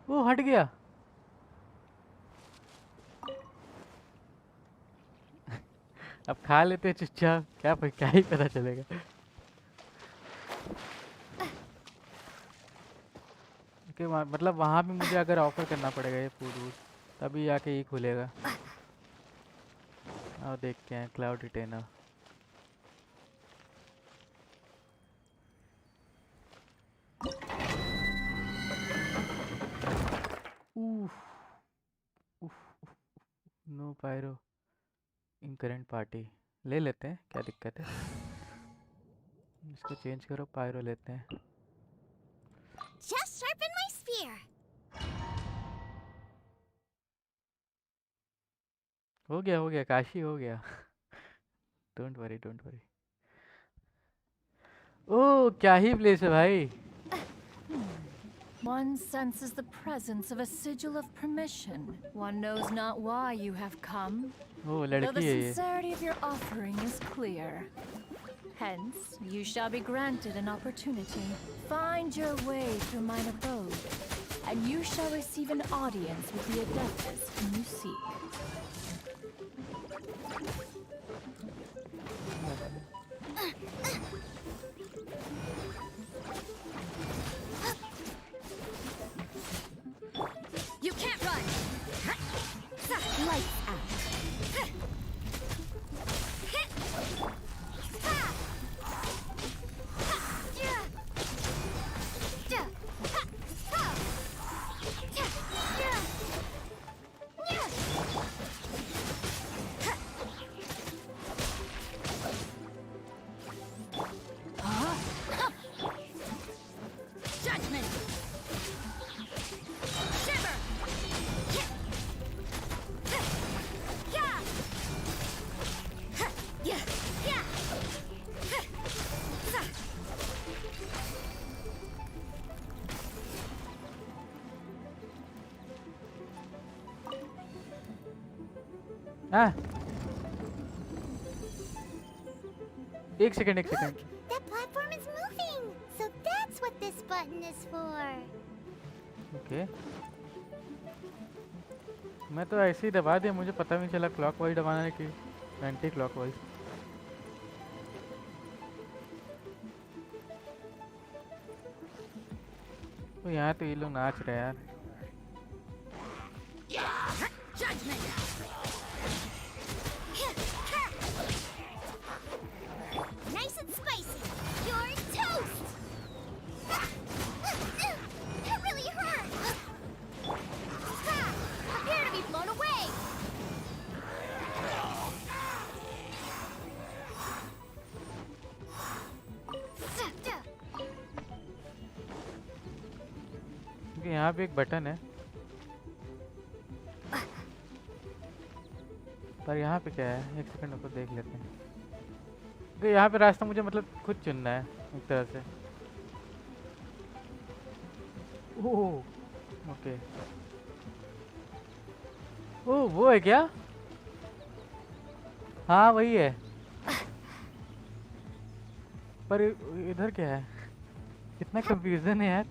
वो हट गया। अब खा लेते हैं चुपचाप, क्या ही पता चलेगा। कि मतलब वहाँ भी मुझे अगर ऑफर करना पड़ेगा ये फूड वूड, तभी आके ये खुलेगा। और देखते हैं क्लाउड रिटेनर। नो पायरो इन करंट पार्टी। ले लेते हैं, क्या दिक्कत है। इसको चेंज करो, पायरो लेते हैं। Just sharpen my spear. हो गया काशी हो गया। Don't worry don't worry. Oh क्या ही प्लेस है भाई। One senses the presence of a sigil of permission. One knows not why you have come, oh though लड़की the है ये। sincerity of your offering is clear. Hence, you shall be granted an opportunity. Find your way through mine abode, and you shall receive an audience with the adeptus whom you seek. You can't run. Lights out. Judgment. Shiver. हाँ एक second That platform is moving. So that's what this button is for. Okay. मैं तो ऐसे ही दबा दिया, मुझे पता भी नहीं चला क्लॉकवाइज दबाना है कि एंटी क्लॉकवाइज। तो यहाँ तो ये लोग नाच रहे हैं यार। Judgment. Nice and spicy. You're toast. That really hurt. Prepare to be blown away. क्योंकि यहाँ पे एक बटन है, पर यहाँ पे क्या है? एक सेकंड को देख लेते हैं। तो यहाँ पे रास्ता मुझे मतलब खुद चुनना है एक तरह से। Oh okay. ओह वो है क्या? हाँ वही है, पर इधर क्या है? इतना कंफ्यूजन है यार।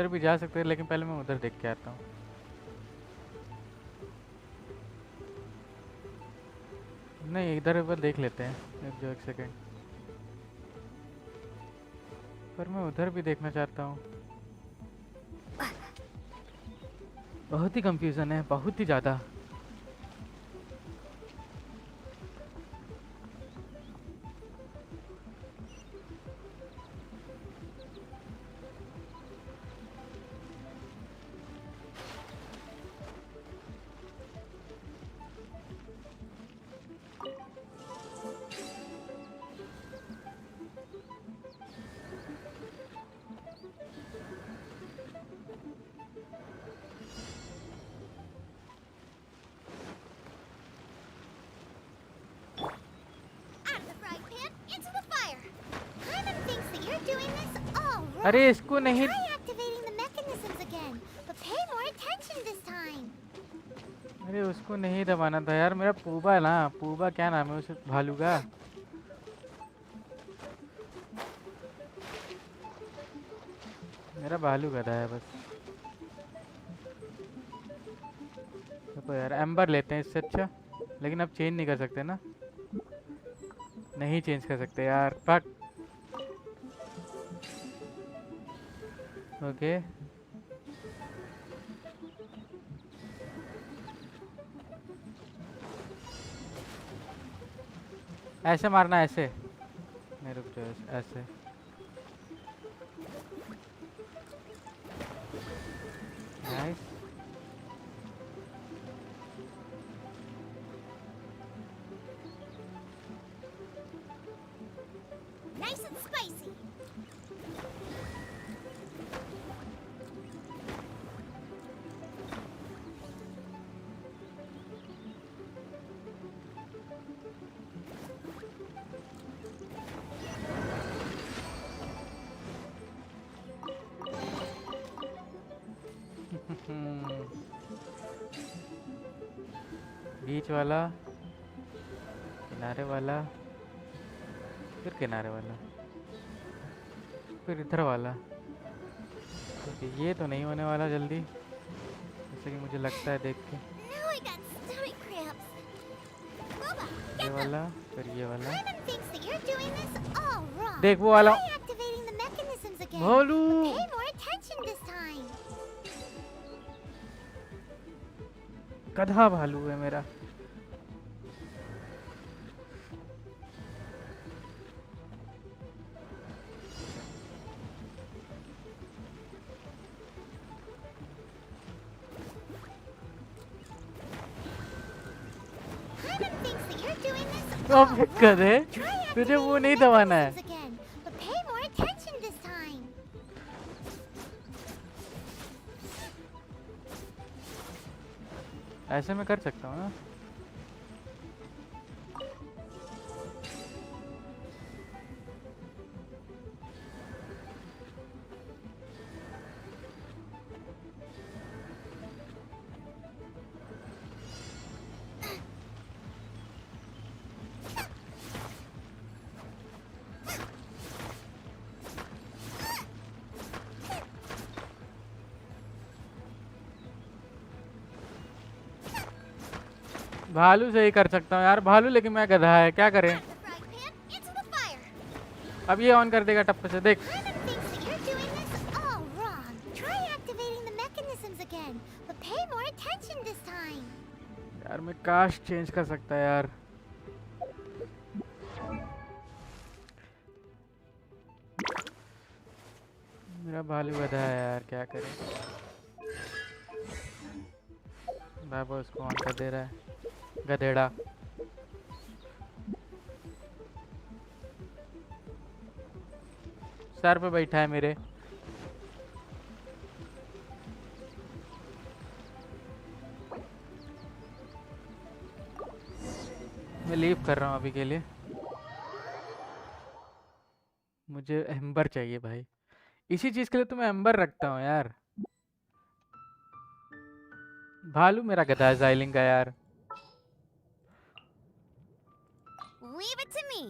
इधर भी जा सकते हैं, लेकिन पहले मैं उधर देख के आता हूँ। नहीं, इधर एक देख लेते हैं, एक सेकेंड। पर मैं उधर भी देखना चाहता हूँ। बहुत ही कंफ्यूजन है, बहुत ही ज़्यादा। Out of the frying pan, into the fire. Paimon thinks that you're doing this all wrong. अरे इसको नहीं, Try activating the mechanisms again, but pay more attention this time. अरे उसको नहीं दबाना था यार। मेरा पूबा है ना, पूबा क्या नाम है उस भालू का? मेरा भालू गधा है बस। देखो यार, एम्बर लेते हैं इससे अच्छा, लेकिन अब चेंज नहीं कर सकते ना। नहीं चेंज कर सकते यार, फक। ओके, ऐसे मारना, ऐसे नहीं, रुक जाओ, ऐसे। नाइस। Nice and spicy. बीच वाला, किनारे वाला, फिर किनारे वाला, फिर इधर वाला। ओके, ये तो नहीं होने वाला जल्दी, जैसे कि मुझे लगता है देख के। Now I got stomach cramps. Boba, ये get them. वाला, फिर ये वाला। Paimon thinks that you're doing this all wrong. देख वो वाला। Try activating the mechanisms again, भालू। but pay more attention this time. गधा भालू है मेरा। Paimon thinks that you're doing this तो all अब wrong. गधे, Try तुझे वो activating नहीं the दबाना है। mechanisms again, but pay more attention this time. ऐसे मैं कर सकता हूँ ना। भालू से ही कर सकता हूँ यार, भालू, लेकिन मैं गधा है, क्या करें? Out of the frying pan, into the fire. अब ये ऑन कर देगा टप्पे से, देख। Paimon thinks that you're doing this all wrong. Try activating the mechanisms again, but pay more attention this time. यार मैं काश चेंज कर सकता है यार। मेरा भालू गधा है यार, क्या करें? बाबा उसको ऑन कर दे रहा है, गधेड़ा। सर पे बैठा है मेरे। मैं लीव कर रहा हूँ अभी के लिए। मुझे एम्बर चाहिए भाई, इसी चीज के लिए तो मैं एम्बर रखता हूँ यार। भालू मेरा गधा है जाइलिंग का यार। Leave it to me.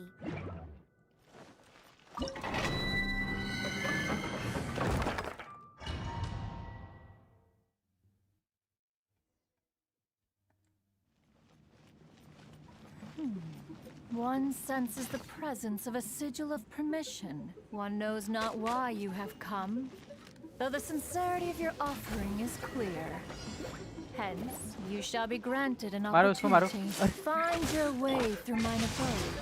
One senses the presence of a sigil of permission. One knows not why you have come, though the sincerity of your offering is clear. Hence, you shall be granted an Maro usko, maro. opportunity. Find your way through mine abode,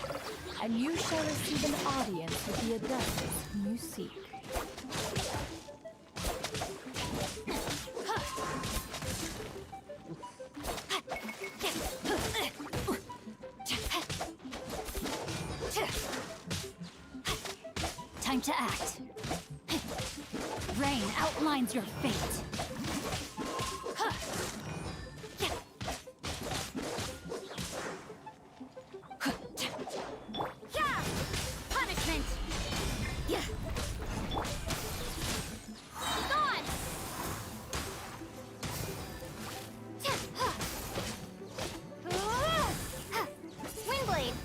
and you shall receive an audience with the adepts whom you seek. Time to act. Rain outlines your fate. Yeah! Punishment! Yeah! Gone! Windblade!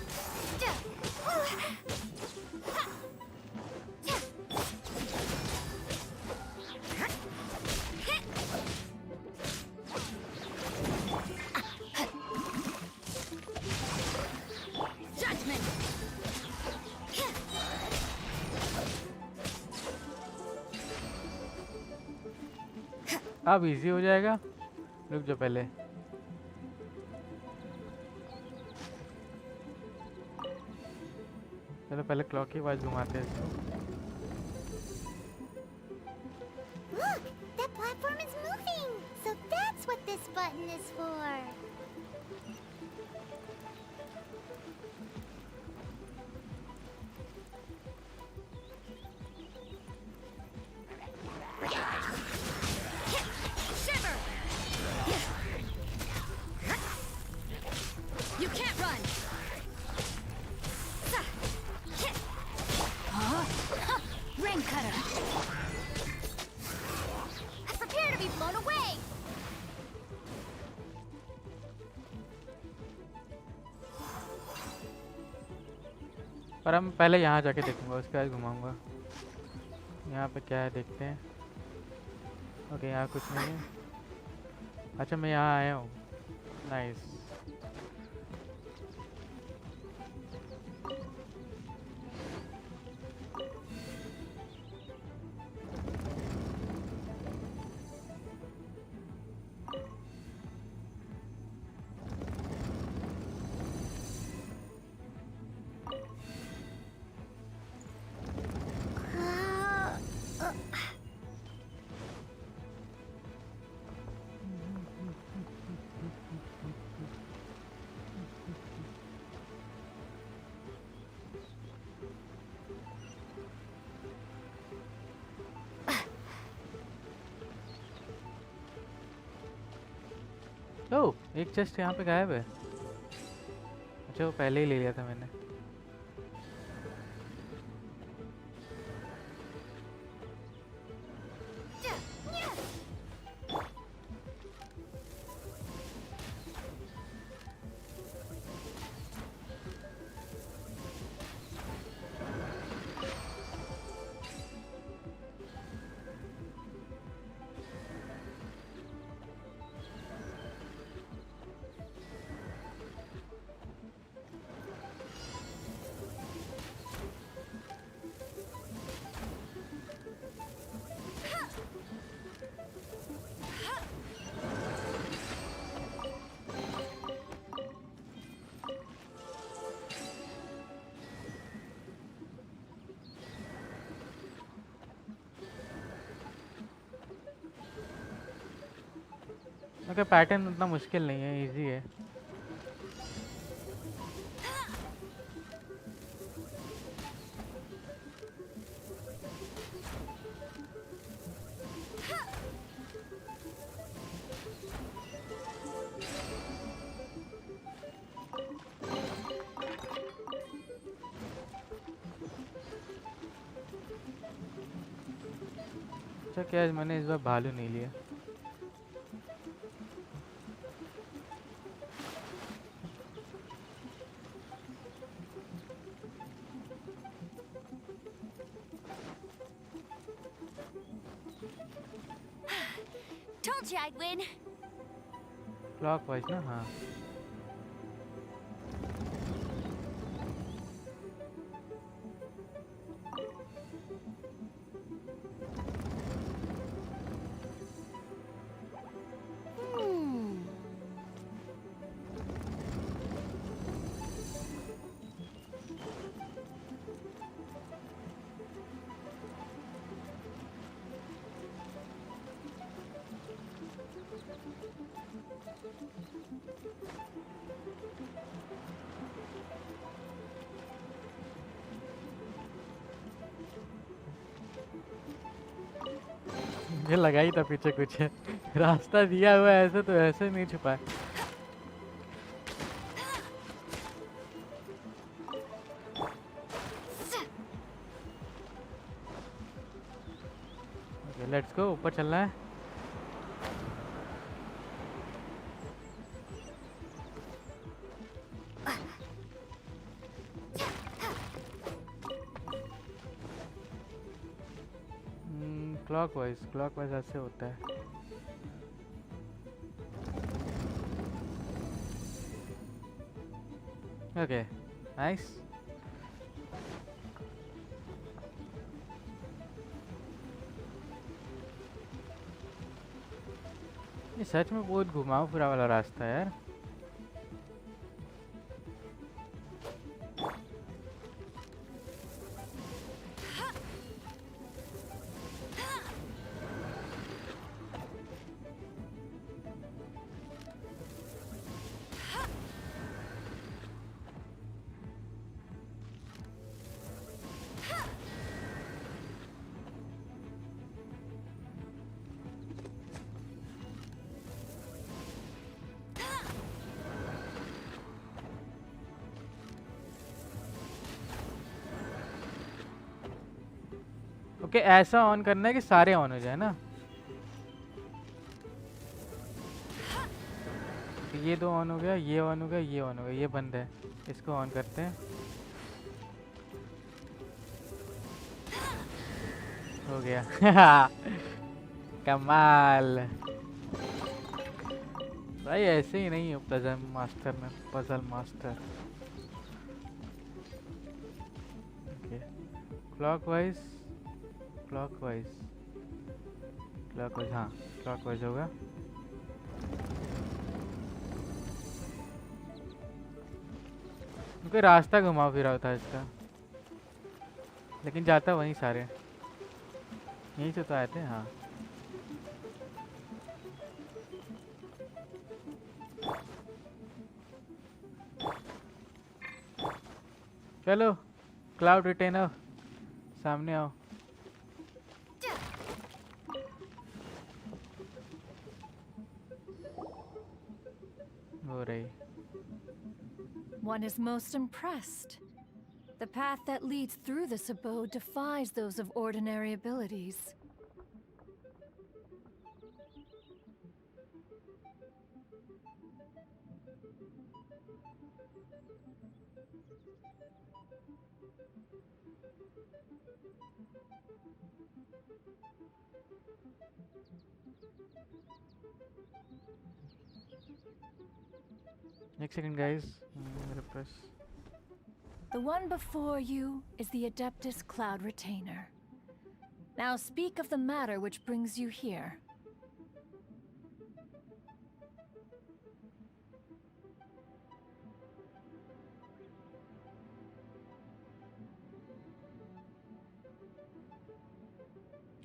Judgment! अब easy हो जाएगा. रुक जाओ पहले. चलो पहले clock की आवाज घुमाते हैं इसको. Look! That platform is moving! So that's what this button is for! Shiver! You can't run! Rain cutter! Prepare to be blown away! पर हम पहले यहाँ जाके देखूंगा, उसके बाद घुमाऊंगा. यहाँ पे क्या है देखते हैं. ओके यहाँ कुछ नहीं है. अच्छा मैं यहाँ आया हूँ. नाइस. ओह एक चेस्ट यहाँ पे गायब है. अच्छा वो पहले ही ले लिया था मैंने. ओके पैटर्न उतना मुश्किल नहीं है, इजी है. अच्छा क्या मैंने इस बार भालू नहीं लिया. Told you I'd win. Clock wise ना. हाँ मुझे लगा ही था पीछे कुछ है। रास्ता दिया हुआ है ऐसे तो ऐसे नहीं छुपा। ओके लेट्स गो, ऊपर चलना है। क्लॉकवाइज ऐसे होता है। Okay nice. ये सच में बहुत घुमाव फिरा वाला रास्ता है यार। ओके ऐसा ऑन करना है कि सारे ऑन हो जाए ना। तो ये दो ऑन हो गया, ये ऑन हो गया, ये ऑन हो गया, ये बंद है। इसको ऑन करते हैं। हो गया। कमाल भाई, ऐसे ही नहीं हो पजल मास्टर में, puzzle master. Okay clockwise clockwise clockwise, हाँ क्लॉकवाइज होगा। कोई रास्ता घुमा फिरा होता है इसका, लेकिन जाता वहीं सारे यहीं से तो आए थे। हाँ चलो क्लाउड रिटेनर सामने आओ। हो रही। One is most impressed. The path that leads through this abode defies those of ordinary abilities. एक सेकंड गाइस, मेरे पास। The one before you is the Adeptus Cloud Retainer. Now speak of the matter which brings you here.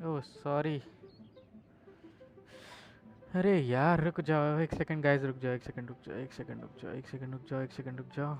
Oh sorry. अरे यार रुक जाओ एक second guys, रुक जाओ एक सेकंड, रुक जाओ एक सेकंड, रुक जाओ एक सेकंड, रुक जाओ एक सेकंड, रुक जाओ।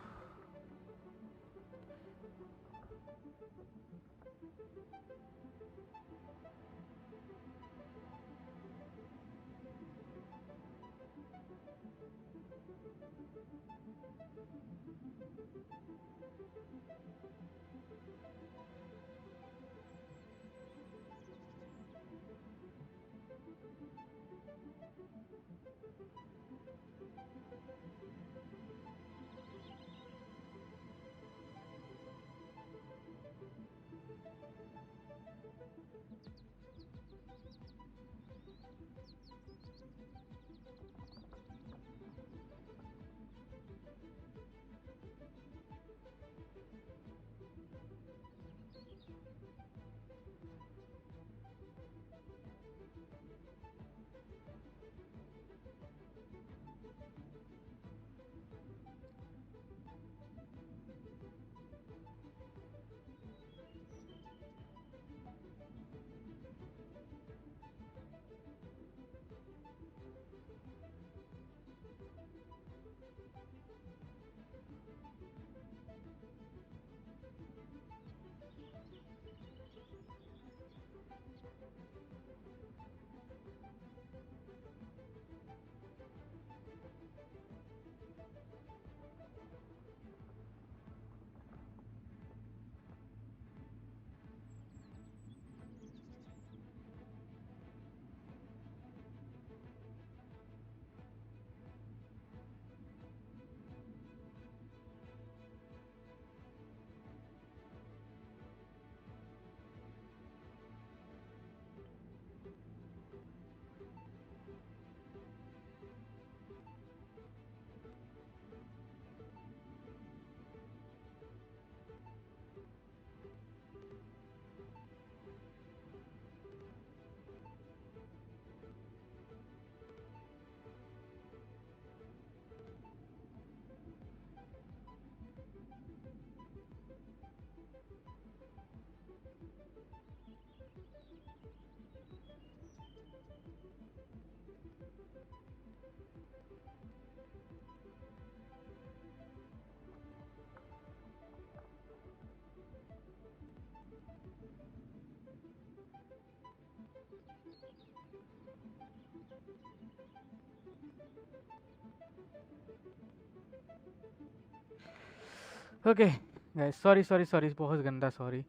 Okay, guys, sorry, बहुत गंदा sorry.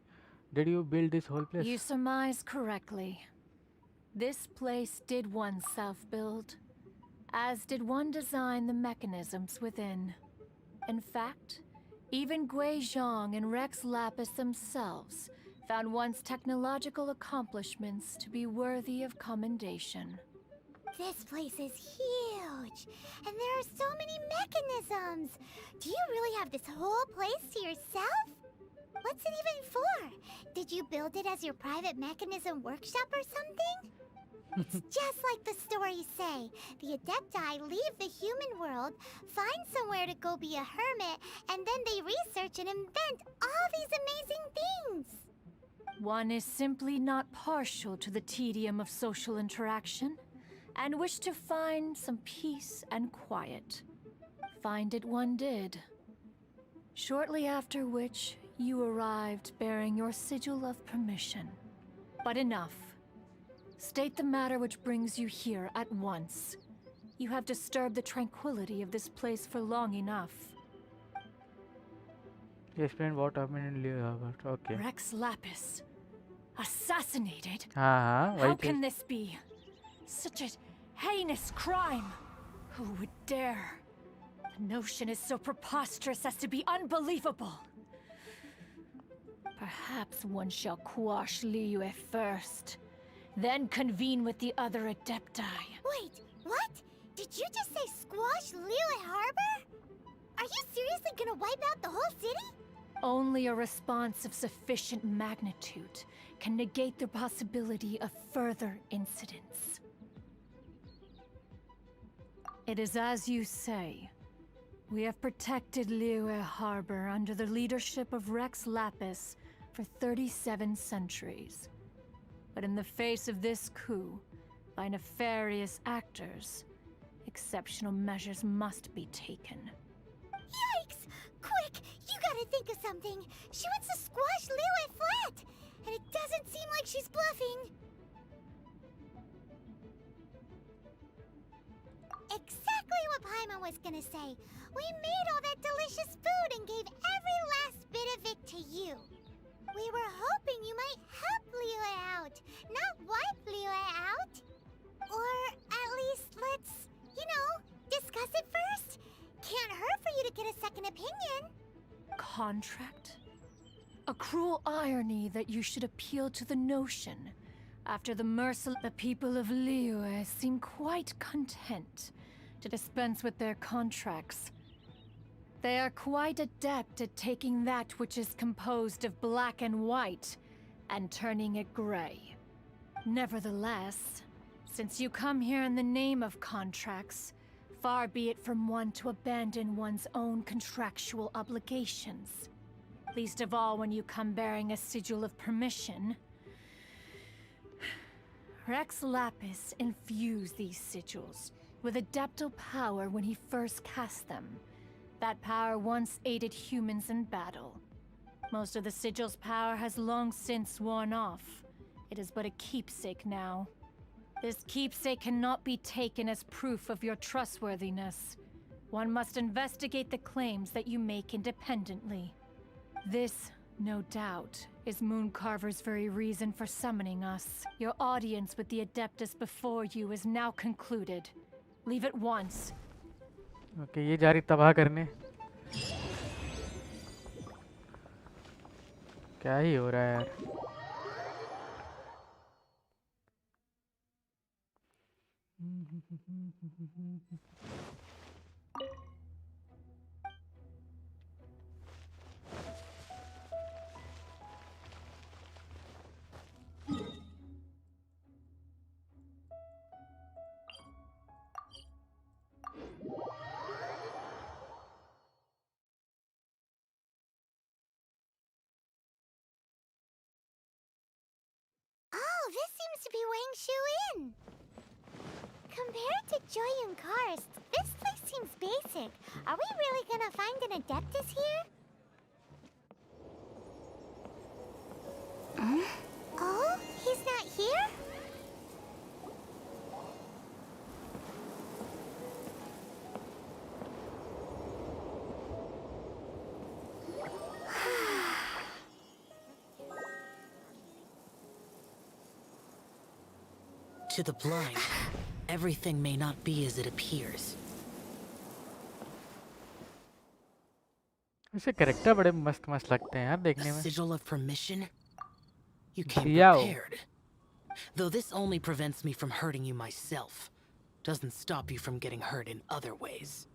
Did you build this whole place? You surmise correctly. This place did one self-build, as did one design the mechanisms within. In fact, even Gui Zhang and Rex Lapis themselves found one's technological accomplishments to be worthy of commendation. This place is huge, and there are so many mechanisms. Do you really have this whole place to yourself? What's it even for? Did you build it as your private mechanism workshop or something? It's just like the stories say. The Adepti leave the human world, find somewhere to go be a hermit, and then they research and invent all these amazing things. One is simply not partial to the tedium of social interaction, and wished to find some peace and quiet. Find it one did. Shortly after which, you arrived bearing your sigil of permission. But enough. State the matter which brings you here at once. You have disturbed the tranquility of this place for long enough. Explain what happened in Leo Harbour. Okay. Rex Lapis. Assassinated? हाँ, How वही can this be? Such a heinous crime! Who would dare? The notion is so preposterous as to be unbelievable. Perhaps one shall quash Liyue first, then convene with the other Adepti. Wait, what? Did you just say squash Liyue Harbor? Are you seriously gonna wipe out the whole city? Only a response of sufficient magnitude can negate the possibility of further incidents. It is as you say. We have protected Liyue Harbor under the leadership of Rex Lapis for 37 centuries. But in the face of this coup, by nefarious actors, exceptional measures must be taken. Yikes! Quick, you gotta think of something. She wants to squash Liyue flat, and it doesn't seem like she's bluffing. Exactly what Paimon was gonna say. We made all that delicious food and gave every last bit of it to you. We were hoping you might help Liyue out, not wipe Liyue out. Or at least let's, discuss it first. Can't hurt for you to get a second opinion. Contract? A cruel irony that you should appeal to the notion. After the the people of Liyue seem quite content to dispense with their contracts. They are quite adept at taking that which is composed of black and white and turning it gray. Nevertheless, since you come here in the name of contracts, far be it from one to abandon one's own contractual obligations. Least of all when you come bearing a sigil of permission. Rex Lapis infused these sigils with adeptal power when he first cast them. That power once aided humans in battle. Most of the sigil's power has long since worn off. It is but a keepsake now. This keepsake cannot be taken as proof of your trustworthiness. One must investigate the claims that you make independently. This, no doubt, is Mooncarver's very reason for summoning us. Your audience with the Adeptus before you is now concluded. Leave at once. Okay, ये जा रही तबाह करने. क्या ही हो रहा है यार? Oh, this seems to be Wangshu Inn. Compared to Joyun Karst, this place seems basic. Are we really gonna find an Adeptus here? Oh, he's not here? To the blind, everything may not be as it appears. इसे character बड़े मस्त मस्त लगते हैं यार A देखने में. sigil of permission? You came Xiao. prepared. Though this only prevents me from hurting you myself. Doesn't stop you from getting hurt in other ways.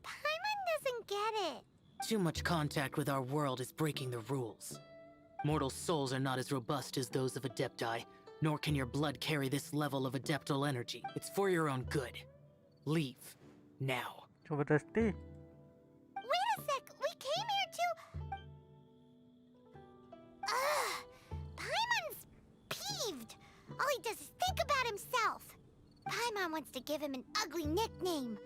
Paimon doesn't get it. Too much contact with our world is breaking the rules. Mortal souls are not as robust as those of Adepti, nor can your blood carry this level of adeptal energy. It's for your own good. Leave. Now. जबरदस्ती. Wait a sec, we came here to... Paimon's peeved. All he does is think about himself. Paimon wants to give him an ugly nickname.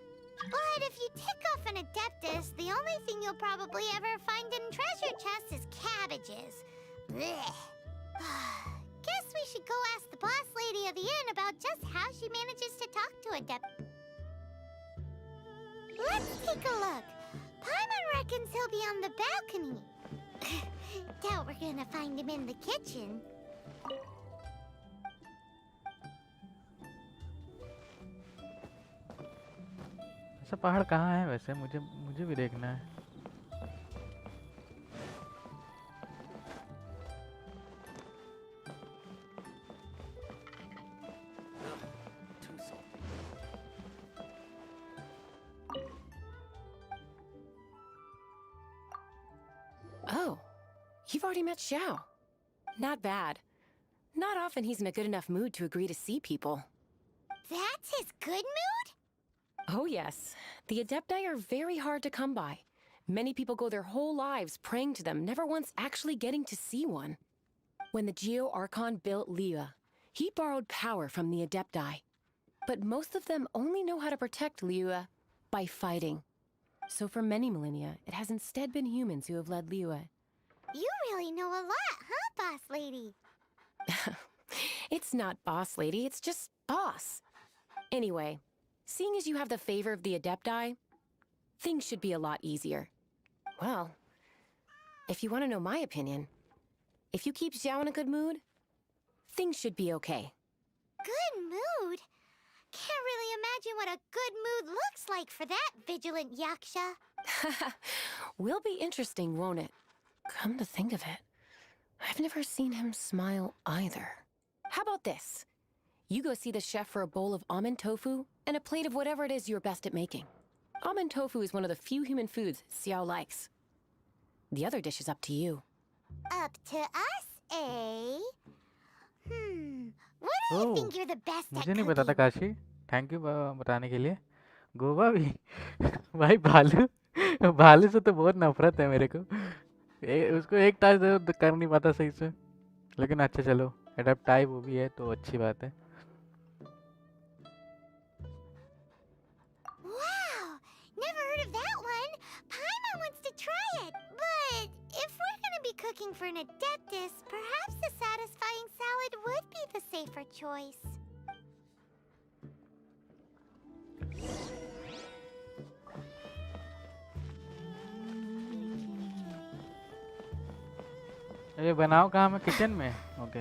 But if you tick off an Adeptus, the only thing you'll probably ever find in treasure chests is cabbages. Blech. Guess we should go ask the boss lady of the inn about just how she manages to talk to Adept. Let's take a look. Paimon reckons he'll be on the balcony. Doubt we're gonna find him in the kitchen. ऐसा पहाड़ कहाँ है वैसे मुझे भी देखना है. Oh, you've already met Xiao. Not bad. Not often he's in a good enough mood to agree to see people. That's his good mood? Oh yes, the Adepti are very hard to come by. Many people go their whole lives praying to them, never once actually getting to see one. When the Geo Archon built Liyue, he borrowed power from the Adepti. But most of them only know how to protect Liyue by fighting. So for many millennia, it has instead been humans who have led Liyue. You really know a lot, huh, boss lady? It's not boss lady, it's just boss. Anyway, seeing as you have the favor of the Adepti, things should be a lot easier. Well, if you want to know my opinion, if you keep Xiao in a good mood, things should be okay. Good mood? Can't really imagine what a good mood looks like for that vigilant yaksha. Will be interesting, won't it? Come to think of it, I've never seen him smile either. How about this? You go see the chef for a bowl of almond tofu and a plate of whatever it is you're best at making. Almond tofu is one of the few human foods Xiao likes. The other dish is up to you. Up to us, eh? What do you think you're the best at मुझे नहीं cooking? पता था Kashi. Thank you बताने के लिए. गोवा भी. भाई भालू से तो बहुत नफरत है मेरे को. उसको एक टास्क दे तो कर नहीं पाता सही से. लेकिन अच्छा चलो एडप्ट टाइप वो भी है तो अच्छी बात है. Wow! Never heard of that one. Paimon wants to try it. But if we're gonna be cooking for an Adeptus, perhaps a satisfying salad would be the safer choice. ये बनाओ कहाँ में किचन में. ओके.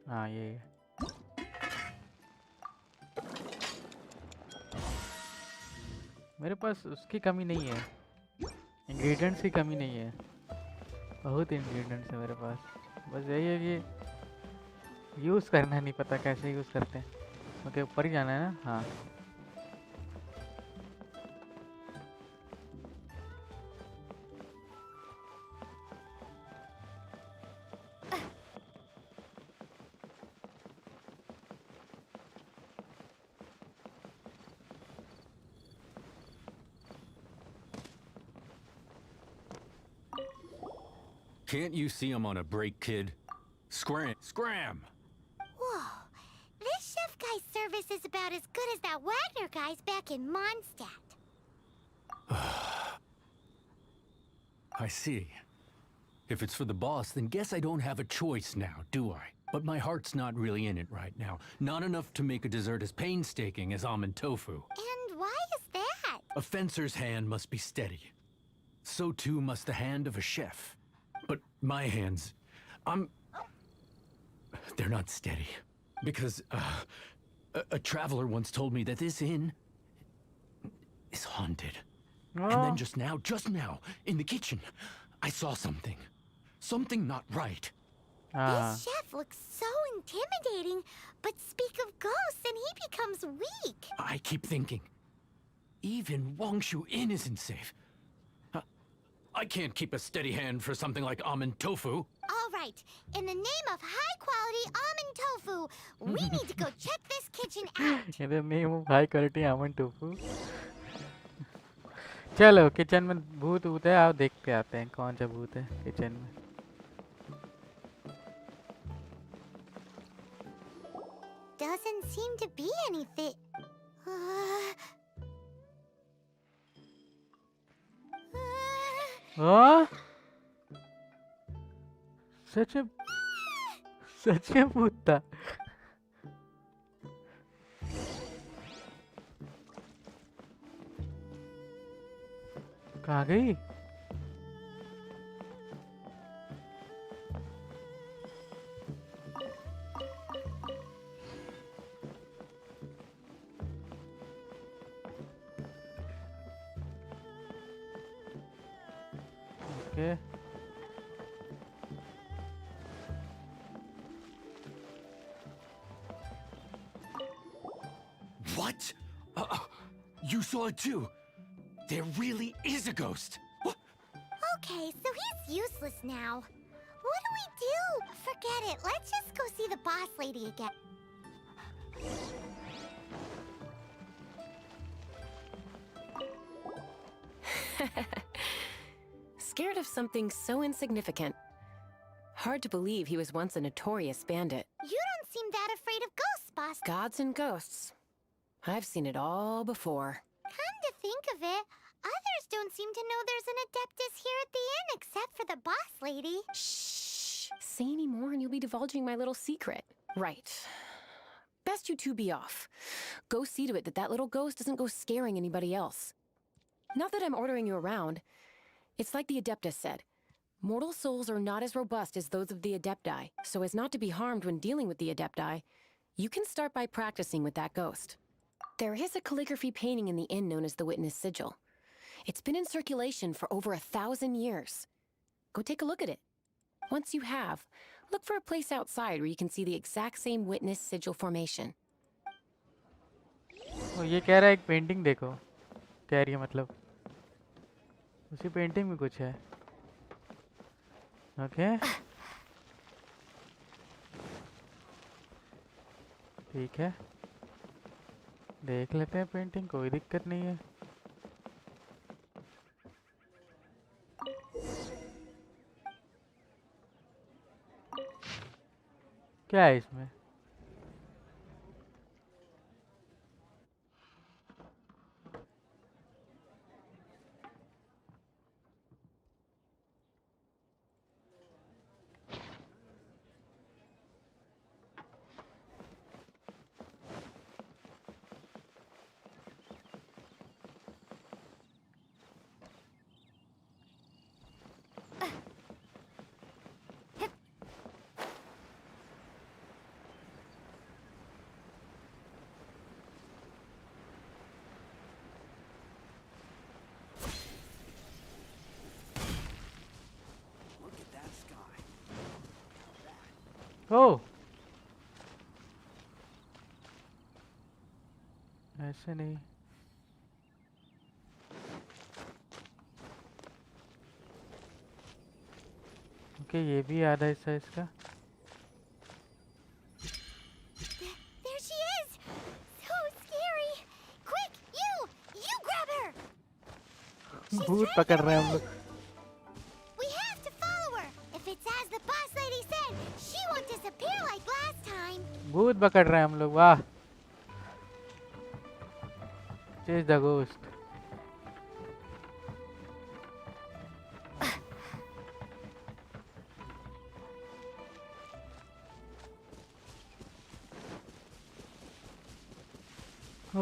हाँ ये मेरे पास उसकी कमी नहीं है. इंग्रेडिएंट्स की कमी नहीं है. बहुत इंग्रेडिएंट्स है मेरे पास. बस यही है कि यूज़ करना नहीं पता कैसे यूज़ करते हैं. ओके ऊपर ही जाना है ना. हाँ Can't you see I'm on a break, kid? Scram! Whoa. This chef guy's service is about as good as that Wagner guy's back in Mondstadt. I see. If it's for the boss, then guess I don't have a choice now, do I? But my heart's not really in it right now. Not enough to make a dessert as painstaking as almond tofu. And why is that? A fencer's hand must be steady. So too must the hand of a chef. But my hands, they're not steady. Because, a traveler once told me that this inn is haunted. And then just now, in the kitchen, I saw something. Something not right. This chef looks so intimidating, but speak of ghosts and he becomes weak. I keep thinking, even Wangshu Inn isn't safe. I can't keep a steady hand for something like almond tofu. All right, in the name of high-quality almond tofu, we need to go check this kitchen out. In the name of high quality almond tofu. चलो kitchen में भूत भूत है, आओ देख के आते हैं कौन सा भूत है किचन में. Doesn't seem to be anything. हाँ सच में भूत था. कहाँ गई? Okay. What? You saw it too? There really is a ghost. What? Okay, so he's useless now. What do we do? Forget it. Let's just go see the boss lady again. Scared of something so insignificant. Hard to believe he was once a notorious bandit. You don't seem that afraid of ghosts, boss. Gods and ghosts. I've seen it all before. Come to think of it, others don't seem to know there's an Adeptus here at the inn except for the boss lady. Shh! Say any more and you'll be divulging my little secret. Right. Best you two be off. Go see to it that that little ghost doesn't go scaring anybody else. Not that I'm ordering you around. It's like the Adeptus said. Mortal souls are not as robust as those of the Adepti, so as not to be harmed when dealing with the Adepti, you can start by practicing with that ghost. There is a calligraphy painting in the inn known as the Witness Sigil. It's been in circulation for over 1,000 years. Go take a look at it. Once you have, look for a place outside where you can see the exact same Witness Sigil formation. ये कह रहा है एक painting देखो. कह रही है मतलब उसी पेंटिंग में कुछ है. ओके ठीक है, देख लेते हैं पेंटिंग, कोई दिक्कत नहीं है. क्या है इसमें? ओह ऐसे नहीं. ओके ये भी आधा हिस्सा इसका. There she is! So scary! Quick, you grab her! भूत पकड़ रहे हैं हम लोग. We have to follow her! If it's as the boss lady said, she won't disappear like last time! भूत पकड़ रहे हैं हम लोग. वाह. Chase the ghost.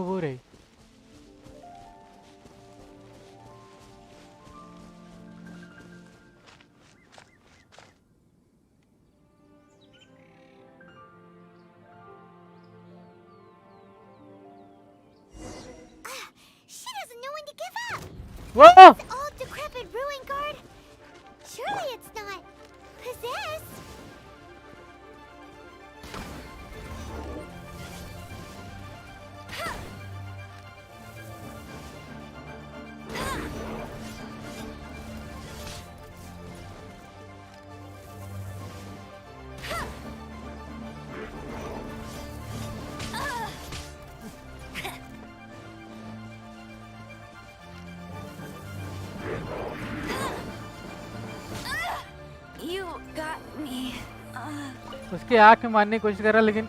वो रही She doesn't know when to give up. Whoa! This old decrepit ruin guard. Surely it's not possessed. You got me. उसके आँख में मारने की कोशिश कर रहा लेकिन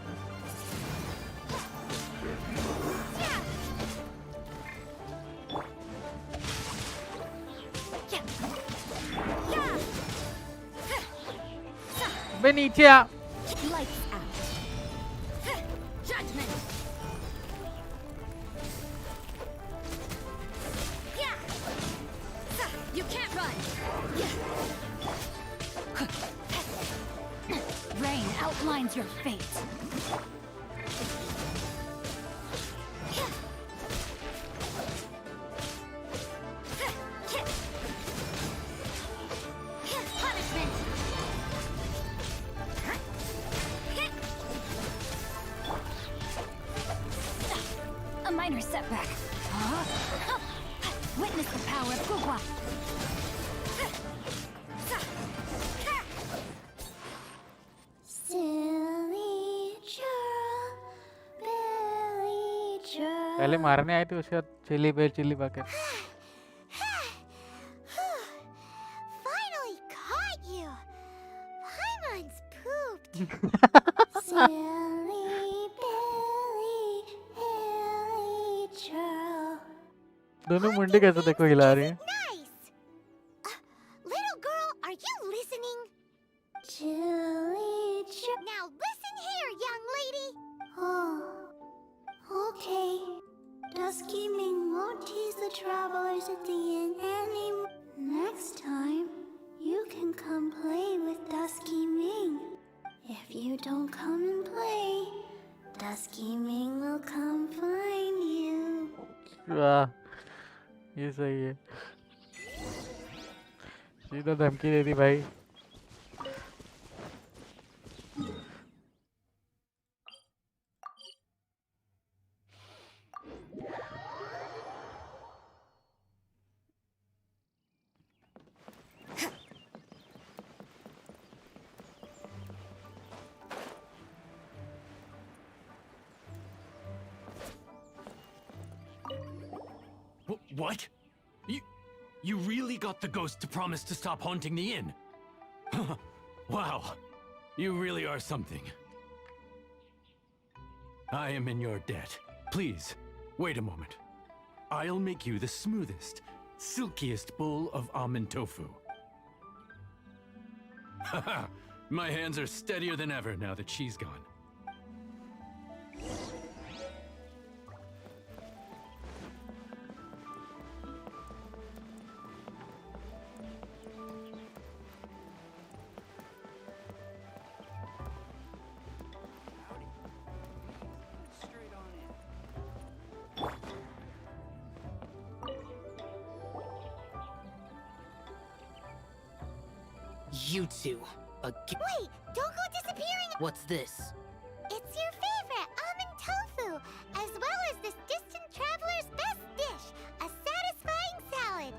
बे नीचे आ Lights out. Judgment. You can't run. Rain outlines your fate. Punishment. A minor setback. Witness the power of Gugwa. Silly churl, Billy churl. पहले मारने आए थे उसके बाद चिल्ली बेर chilli bucket Finally caught you. Paimon's pooped. Silly Billy, Billy churl. दोनों मुंडे कैसे देखो हिला रही हैं Nice. Little girl, are you listening? Chilly churl. Now listen here, young lady. Oh, okay. Dusky Ming won't tease the travelers at the inn anymore. Next time, you can come play with Dusky Ming. If you don't come and play, Dusky Ming will come find you. वाह ये सही है सीधा धमकी दे दी भाई What? You really got the ghost to promise to stop haunting the inn? Wow, you really are something. I am in your debt. Please, wait a moment. I'll make you the smoothest, silkiest bowl of almond tofu. Haha, my hands are steadier than ever now that she's gone. You two, again. Wait, don't go disappearing. What's this? It's your favorite almond tofu, as well as this distant traveler's best dish, a satisfying salad.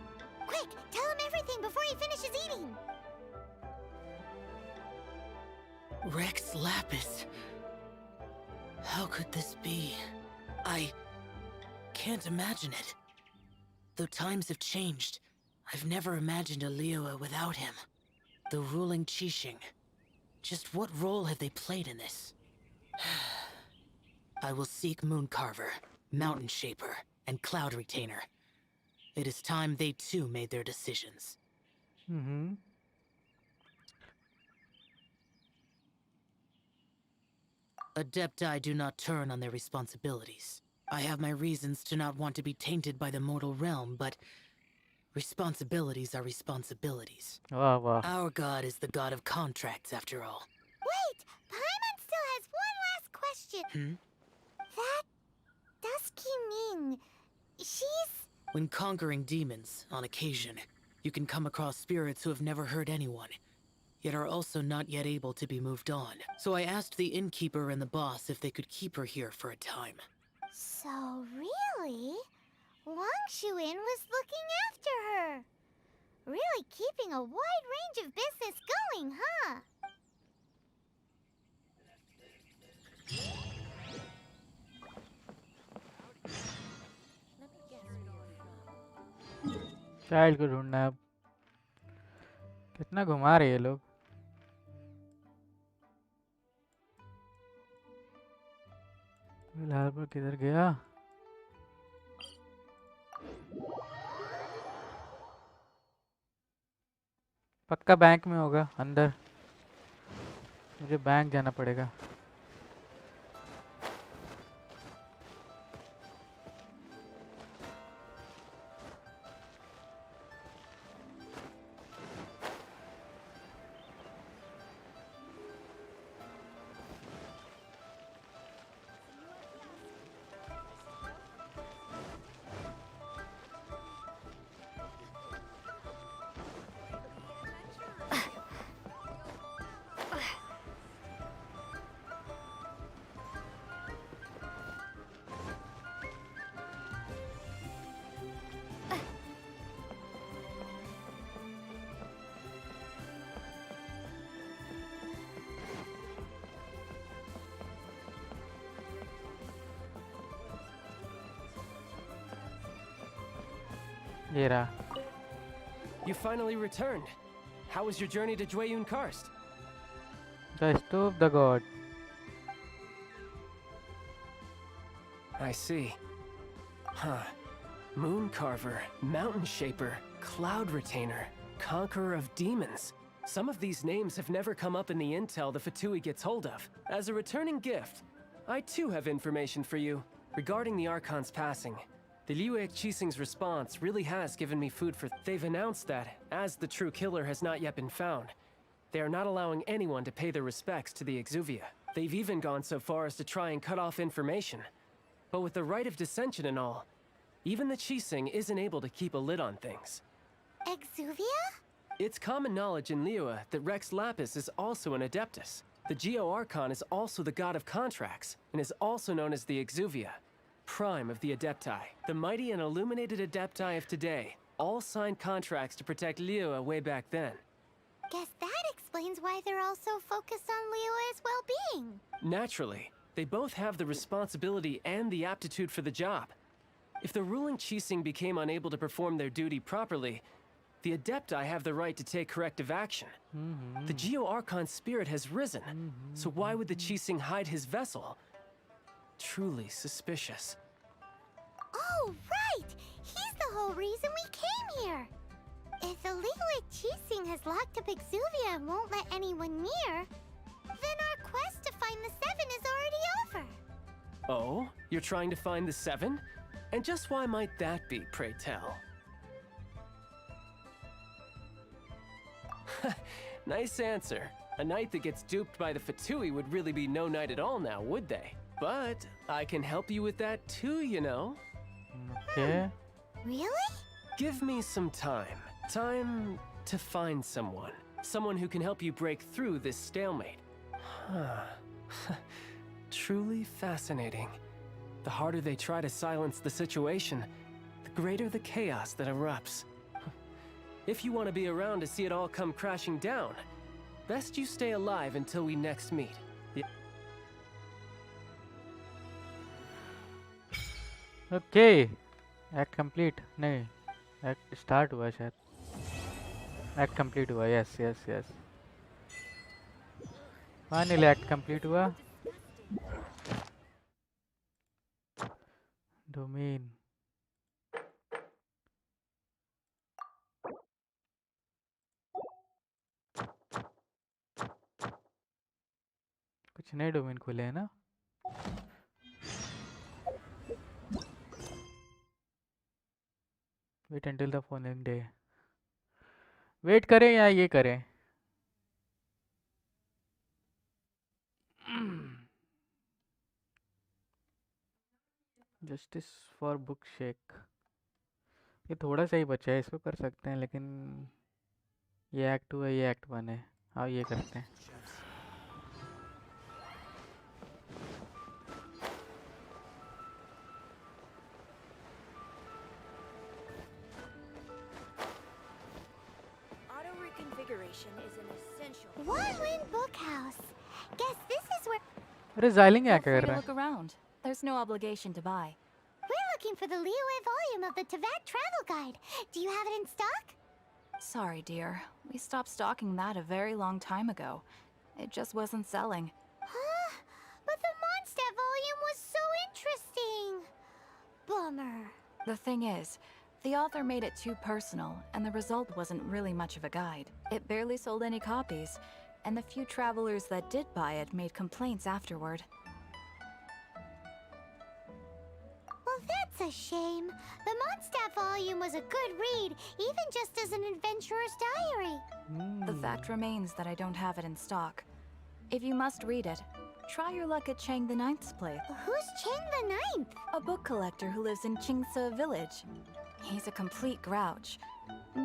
Quick, tell him everything before he finishes eating. Rex Lapis. How could this be? I can't imagine it. Though times have changed, I've never imagined a Liyue without him. The ruling Qixing. Just what role have they played in this? I will seek Mooncarver, Mountain Shaper, and Cloud Retainer. It is time they too made their decisions. Adepti do not turn on their responsibilities. I have my reasons to not want to be tainted by the mortal realm, but responsibilities are responsibilities. वाह वाह. Our god is the god of contracts, after all. Wait, Paimon still has one last question. That Dusky Ming, she's... When conquering demons, on occasion, you can come across spirits who have never hurt anyone, yet are also not yet able to be moved on. So I asked the innkeeper and the boss if they could keep her here for a time. So really, Wang Shuin was looking after her. Really keeping a wide range of business going, huh? Child को ढूंढना है अब. कितना घुमा रहे हैं ये लोग. फिलहाल पर किधर गया? पक्का बैंक में होगा अंदर. मुझे बैंक जाना पड़ेगा. ये रहा. You finally returned. How was your journey to Jueyun Karst? The Stove the God. I see. Huh. Moon Carver, Mountain Shaper, Cloud Retainer, Conqueror of Demons. Some of these names have never come up in the intel the Fatui gets hold of. As a returning gift, I too have information for you regarding the Archon's passing. The Liu Qixing's response really has given me food for... They've announced that, as the true killer has not yet been found, they are not allowing anyone to pay their respects to the Exuvia. They've even gone so far as to try and cut off information. But with the right of dissension and all, even the Qixing isn't able to keep a lid on things. Exuvia? It's common knowledge in Liyue that Rex Lapis is also an Adeptus. The Geo Archon is also the god of contracts, and is also known as the Exuvia, prime of the Adepti. The mighty and illuminated Adepti of today all signed contracts to protect Liyue way back then. Guess that explains why they're all so focused on Liyue's well-being. Naturally, they both have the responsibility and the aptitude for the job. If the ruling Qixing became unable to perform their duty properly, the Adepti have the right to take corrective action. The Geo Archon's spirit has risen, so why would the Qixing hide his vessel? Truly suspicious. Oh, right! He's the whole reason we came here! If the Liyue Qixing has locked up Exuvia and won't let anyone near, then our quest to find the Seven is already over! Oh? You're trying to find the Seven? And just why might that be, pray tell? Nice answer. A knight that gets duped by the Fatui would really be no knight at all now, would they? But I can help you with that too, you know. Okay. Really? Give me some time. Time to find someone. Someone who can help you break through this stalemate. Truly fascinating. The harder they try to silence the situation, the greater the chaos that erupts. If you want to be around to see it all come crashing down, best you stay alive until we next meet. Okay. Act complete. नहीं. Act start हुआ शायद. Act complete हुआ. Yes, yes, yes. Finally act complete हुआ. Domain. कुछ नए domain खुले हैं ना. Wait until the following day. Wait करें या ये करें? जस्टिस फॉर बुक शेक, ये थोड़ा सा ही बचा है, इसको कर सकते हैं, लेकिन ये एक्ट 2 है, ये एक्ट 1 है। हाँ ये करते हैं। Auto reconfiguration is an essential. One Win Bookhouse. Guess this is where. अरे जाइलिंग क्या Feel free कर to रहा look around. There's no obligation to buy. We're looking for the Liyue volume of the Tevat Travel Guide. Do you have it in stock? Sorry, dear. We stopped stocking that a very long time ago. It just wasn't selling. Huh? But the Mondstadt volume was so interesting. Bummer. The thing is, the author made it too personal, and the result wasn't really much of a guide. It barely sold any copies, and the few travelers that did buy it made complaints afterward. Well, that's a shame. The Mondstadt volume was a good read, even just as an adventurer's diary. The fact remains that I don't have it in stock. If you must read it, try your luck at Chang the Ninth's place. Who's Chang the Ninth? A book collector who lives in Qingse village. He's a complete grouch,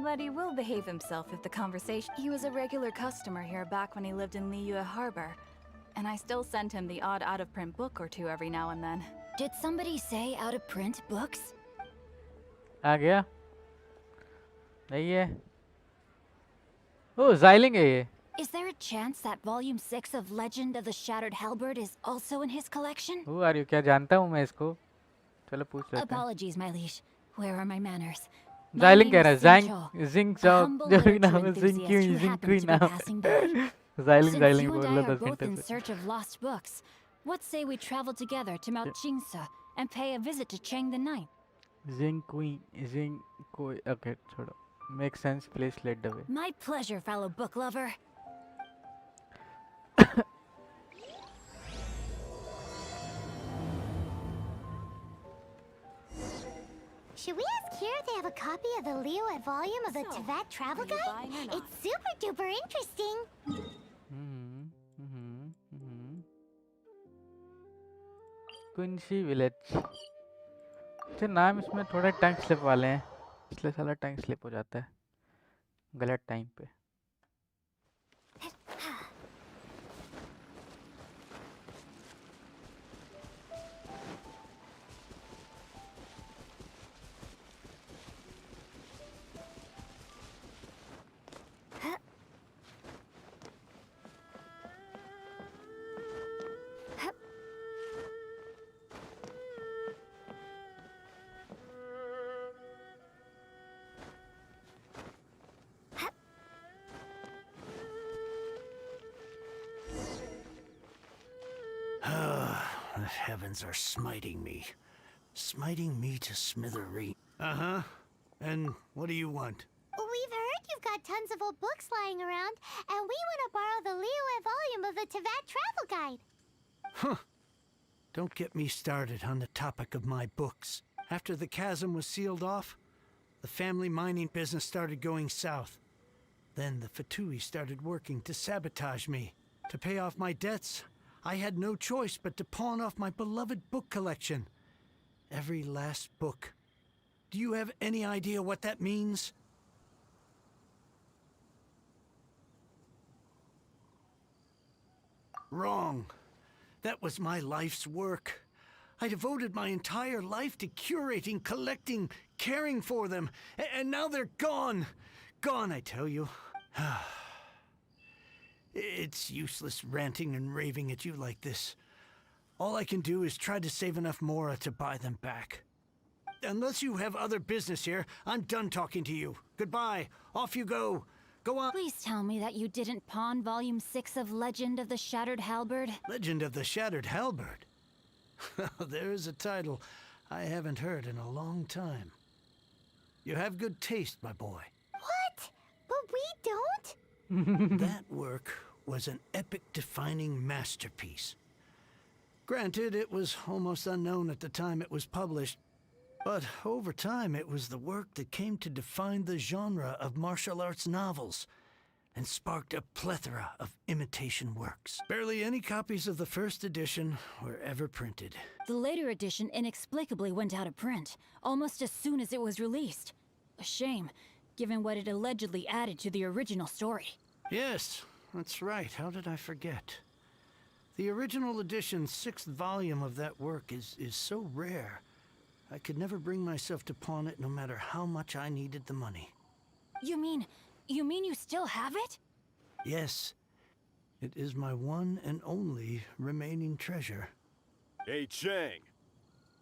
but he will behave himself if the conversation... He was a regular customer here back when he lived in Liyue Harbor, and I still send him the odd out-of-print book or two every now and then. Did somebody say out-of-print books? आ गया? नहीं है? ओह जाइलिंग है ये। Is there a chance that Volume 6 of Legend of the Shattered Halberd is also in his collection? Who are you? क्या जानता हूँ मैं इसको? चलो पूछ लेते हैं। Apologies, my liege. Where are my manners? जाइलिंग कह रहा है, जिंग चौक जो भी नाम है, जिंग क्यों नाम है। जाइलिंग बोल रहा था Since you and I are both in centre से। search of lost books, what say we travel together to Mount Qingse and pay a visit to Chang the Ninth? जिंग कोई ओके छोड़ो। Make sense, please lead the way. My pleasure, fellow book lover. Should we ask here if they have a copy of the Liyue volume of the Tevat Travel Guide? It's super duper interesting. कुंशी village. अच्छा नाम इसमें थोड़ा tongue slip वाले हैं, इसलिए साला tongue slip हो जाता है गलत टाइम पे। The heavens are smiting me. Smiting me to smithereens. Uh-huh. And what do you want? We've heard you've got tons of old books lying around, and we want to borrow the Liyue volume of the Tevat Travel Guide. Huh. Don't get me started on the topic of my books. After the chasm was sealed off, the family mining business started going south. Then the Fatui started working to sabotage me. To pay off my debts, I had no choice but to pawn off my beloved book collection. Every last book. Do you have any idea what that means? Wrong. That was my life's work. I devoted my entire life to curating, collecting, caring for them. And now they're gone. Gone, I tell you. It's useless ranting and raving at you like this. All I can do is try to save enough Mora to buy them back. Unless you have other business here, I'm done talking to you. Goodbye. Off you go. Go on. Please tell me that you didn't pawn Volume 6 of Legend of the Shattered Halberd. Legend of the Shattered Halberd? There's a title I haven't heard in a long time. You have good taste, my boy. What? But we don't? That work was an epic-defining masterpiece. Granted, it was almost unknown at the time it was published, But over time, it was the work that came to define the genre of martial arts novels and sparked a plethora of imitation works. Barely any copies of the first edition were ever printed. The later edition inexplicably went out of print, almost as soon as it was released. A shame, given what it allegedly added to the original story. Yes, that's right. How did I forget? The original edition's 6th volume of that work is so rare, I could never bring myself to pawn it no matter how much I needed the money. You mean you still have it? Yes. It is my one and only remaining treasure. Hey, Chang.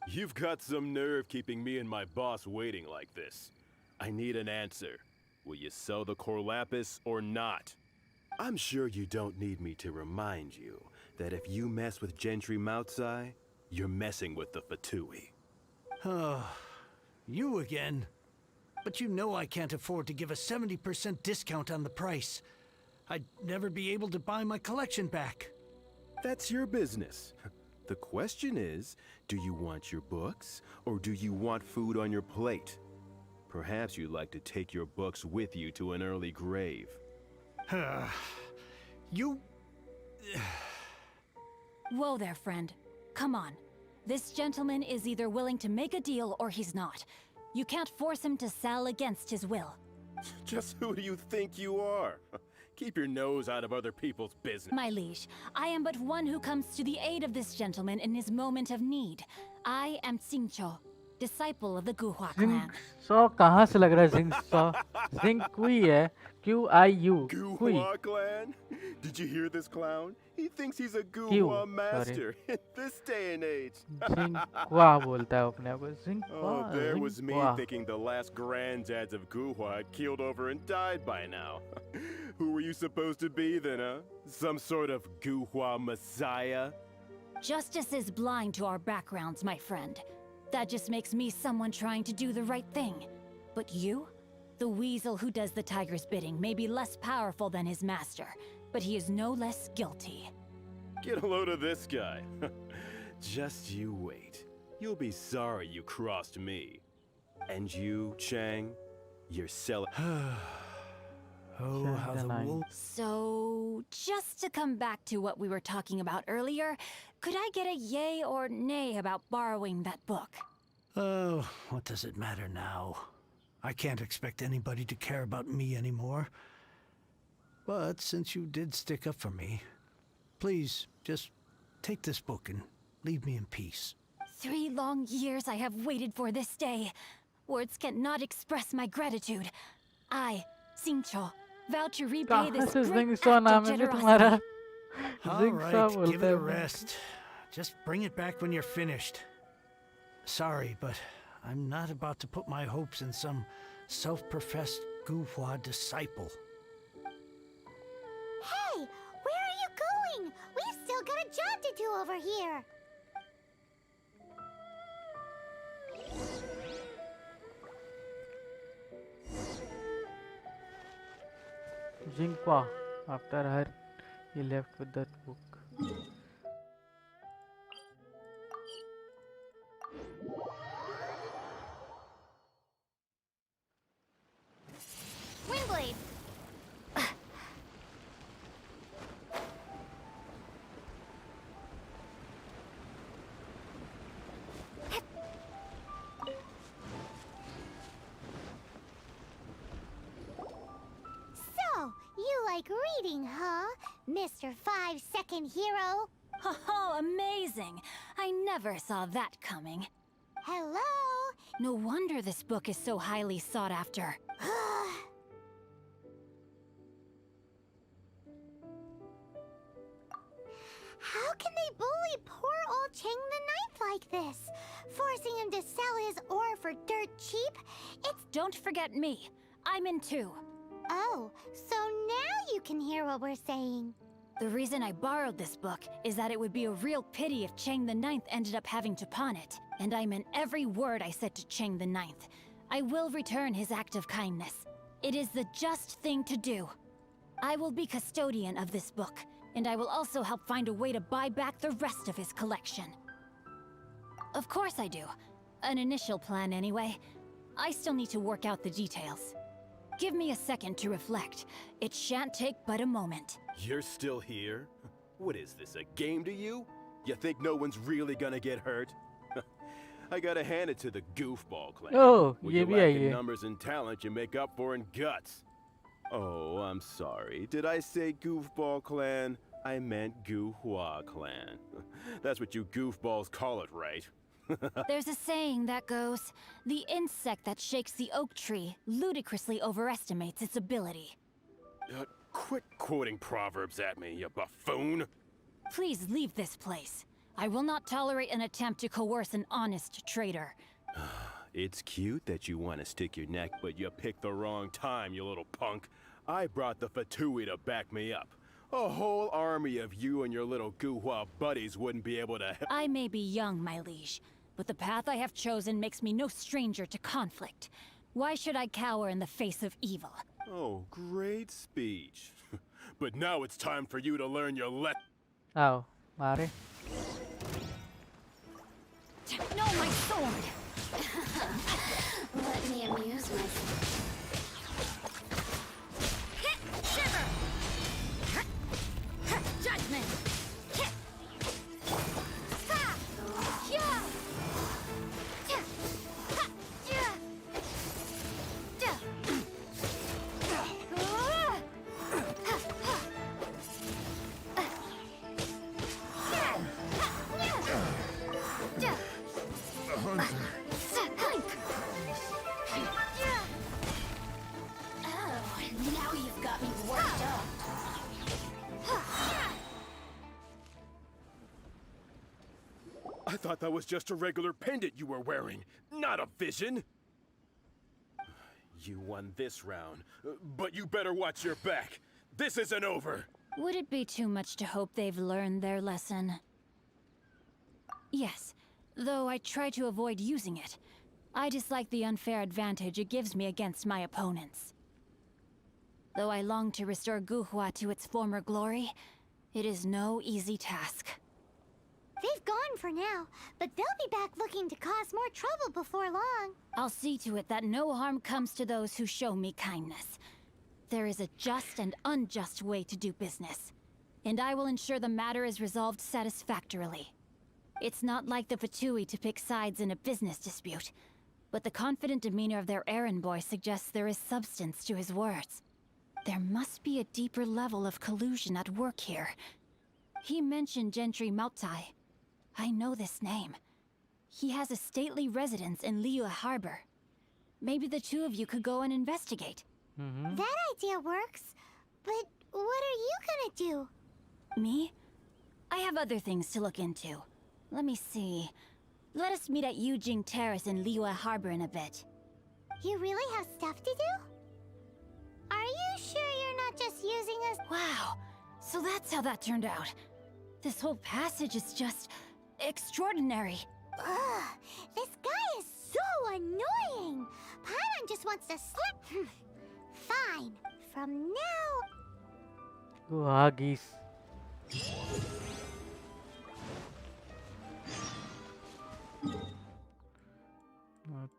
You've got some nerve keeping me and my boss waiting like this. I need an answer. Will you sell the core lapis or not? I'm sure you don't need me to remind you that if you mess with Gentry Moutsai, you're messing with the Fatui. Oh, you again. But you know I can't afford to give a 70% discount on the price. I'd never be able to buy my collection back. That's your business. The question is, do you want your books, or do you want food on your plate? Perhaps you'd like to take your books with you to an early grave. You... Whoa there, friend. Come on. This gentleman is either willing to make a deal or he's not. You can't force him to sell against his will. Just who do you think you are? Keep your nose out of other people's business. My liege, I am but one who comes to the aid of this gentleman in his moment of need. I am Xingqiu, disciple of the Guhua clan. Song कहाँ से लग रहा है Zing Song? Zing Kui है, Q-I-U. Kui. Guhua clan? Did you hear this clown? He thinks he's a Guhua master in this day and age. Zingqua बोलता है अपने आप को. Zingqua. Oh, there was me thinking the last granddads of Guhua had keeled over and died by now. Who were you supposed to be then, huh? Some sort of Guhua messiah? Justice is blind to our backgrounds, my friend. That just makes me someone trying to do the right thing. But you? The weasel who does the tiger's bidding may be less powerful than his master, but he is no less guilty. Get a load of this guy. Just you wait. You'll be sorry you crossed me. And you, Chang, you're selling... Oh, how the wolf... So, just to come back to what we were talking about earlier, could I get a yay or nay about borrowing that book? Oh, what does it matter now? I can't expect anybody to care about me anymore. But since you did stick up for me, please, just take this book and leave me in peace. 3 long years I have waited for this day. Words cannot express my gratitude. I, Xingqiu, vow to repay this great act of generosity. All right, give it a rest. Just bring it back when you're finished. Sorry, but I'm not about to put my hopes in some self-professed Guhua disciple. Hey, where are you going? We've still got a job to do over here. Zingqua. After her, he left with that book. Windblade. So, you like reading, huh, Mr. 5-second hero? Oh, amazing! I never saw that coming. Hello? No wonder this book is so highly sought after. How can they bully poor old Chang the Ninth like this? Forcing him to sell his ore for dirt cheap? It's... Don't forget me. I'm in too. Oh, so now you can hear what we're saying. The reason I borrowed this book is that it would be a real pity if Chang the Ninth ended up having to pawn it. And I meant every word I said to Chang the Ninth. I will return his act of kindness. It is the just thing to do. I will be custodian of this book, and I will also help find a way to buy back the rest of his collection. Of course I do. An initial plan, anyway. I still need to work out the details. Give me a second to reflect. It shan't take but a moment. You're still here? What is this, a game to you? You think no one's really gonna get hurt? I gotta hand it to the Goofball Clan. Oh, What ये you भी lack I in है. numbers and talent, you make up for in guts. Oh, I'm sorry. Did I say Goofball Clan? I meant Goohua Clan. That's what you goofballs call it, right? There's a saying that goes, the insect that shakes the oak tree ludicrously overestimates its ability. Quit quoting proverbs at me, you buffoon. Please leave this place. I will not tolerate an attempt to coerce an honest trader. It's cute that you want to stick your neck, but you picked the wrong time, you little punk. I brought the Fatui to back me up. A whole army of you and your little Guhua buddies wouldn't be able to help. I may be young, my liege, but the path I have chosen makes me no stranger to conflict. Why should I cower in the face of evil? Oh, great speech. But now it's time for you to learn your आओ मारे. No, my sword! Let me amuse myself. Shiver! Judgment! Now you've got me worked up. I thought that was just a regular pendant you were wearing, not a vision. You won this round, but you better watch your back. This isn't over. Would it be too much to hope they've learned their lesson? Yes, though I try to avoid using it. I dislike the unfair advantage it gives me against my opponents. Though I long to restore Guhua to its former glory, it is no easy task. They've gone for now, but they'll be back looking to cause more trouble before long. I'll see to it that no harm comes to those who show me kindness. There is a just and unjust way to do business, and I will ensure the matter is resolved satisfactorily. It's not like the Fatui to pick sides in a business dispute, but the confident demeanor of their errand boy suggests there is substance to his words. There must be a deeper level of collusion at work here. He mentioned Gentry Mautai. I know this name. He has a stately residence in Liyue Harbor. Maybe the two of you could go and investigate. That idea works, but what are you gonna do? Me? I have other things to look into. Let me see. Let us meet at Yujing Terrace in Liyue Harbor in a bit. You really have stuff to do? Are you sure you're not just using us? Wow, so that's how that turned out. This whole passage is just extraordinary. Ugh, this guy is so annoying. Paimon just wants to slip. Fine. From now. Huggies.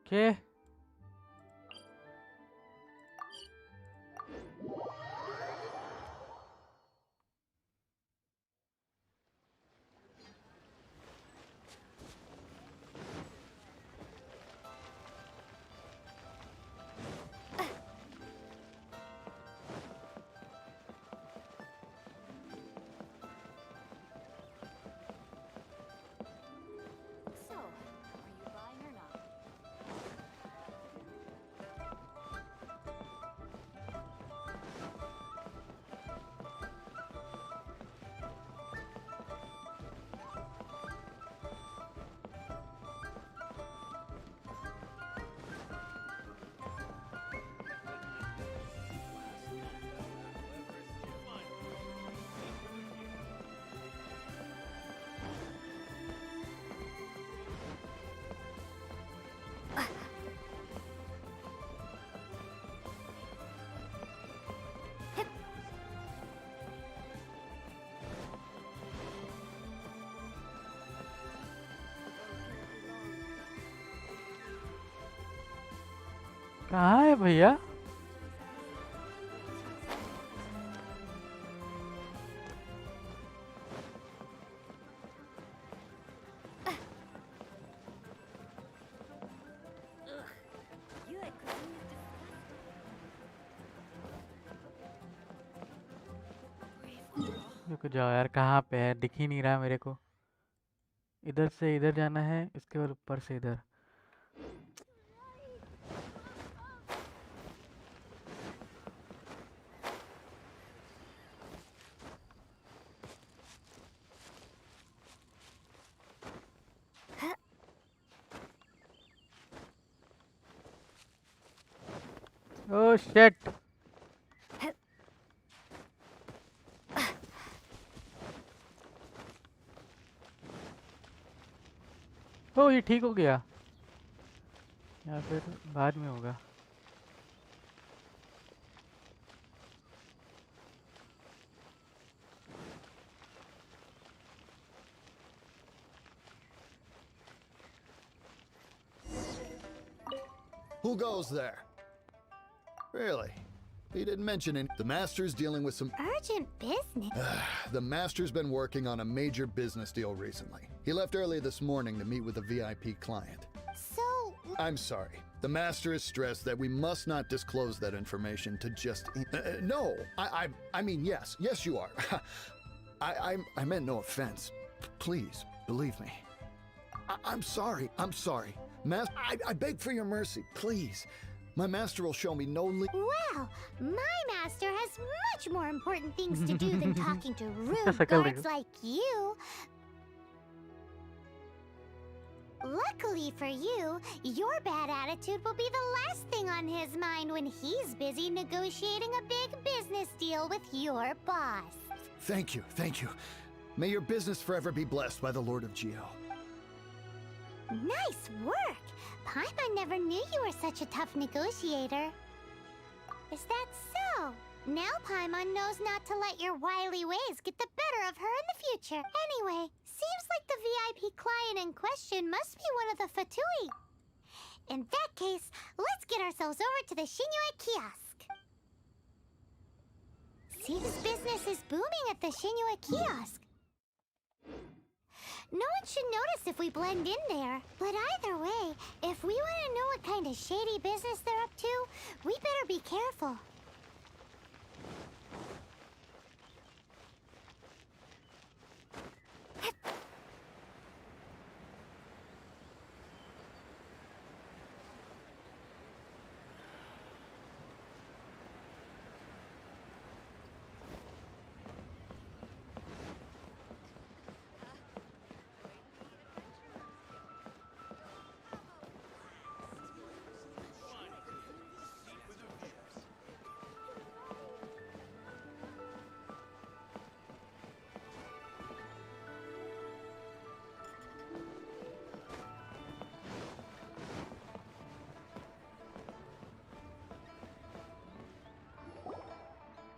Okay. So, are you buying or not? कहाँ है भैया? रुक जाओ यार, कहाँ पे है? दिख ही नहीं रहा मेरे को। इधर से इधर जाना है, इसके और ऊपर से इधर। Oh shit. ओ ये ठीक हो गया या फिर बाद में होगा? Who goes there? Really? He didn't mention it. The Master's dealing with some Urgent business. The Master's been working on a major business deal recently. He left early this morning to meet with a VIP client. So... I'm sorry. The Master is stressed that we must not disclose that information to just... no! I mean, yes. Yes, you are. I meant no offense. Please, believe me. I'm sorry. I'm sorry. I beg for your mercy, please. My master will show me no Well, my master has much more important things to do than talking to rude guards like you. Luckily for you, your bad attitude will be the last thing on his mind when he's busy negotiating a big business deal with your boss. Thank you, thank you. May your business forever be blessed by the Lord of Geo. Nice work! Paimon never knew you were such a tough negotiator. Is that so? Now Paimon knows not to let your wily ways get the better of her in the future. Anyway, seems like the VIP client in question must be one of the Fatui. In that case, let's get ourselves over to the Shinue kiosk. Seems business is booming at the Shinue kiosk. No one should notice if we blend in there. But either way, if we want to know what kind of shady business they're up to, we better be careful.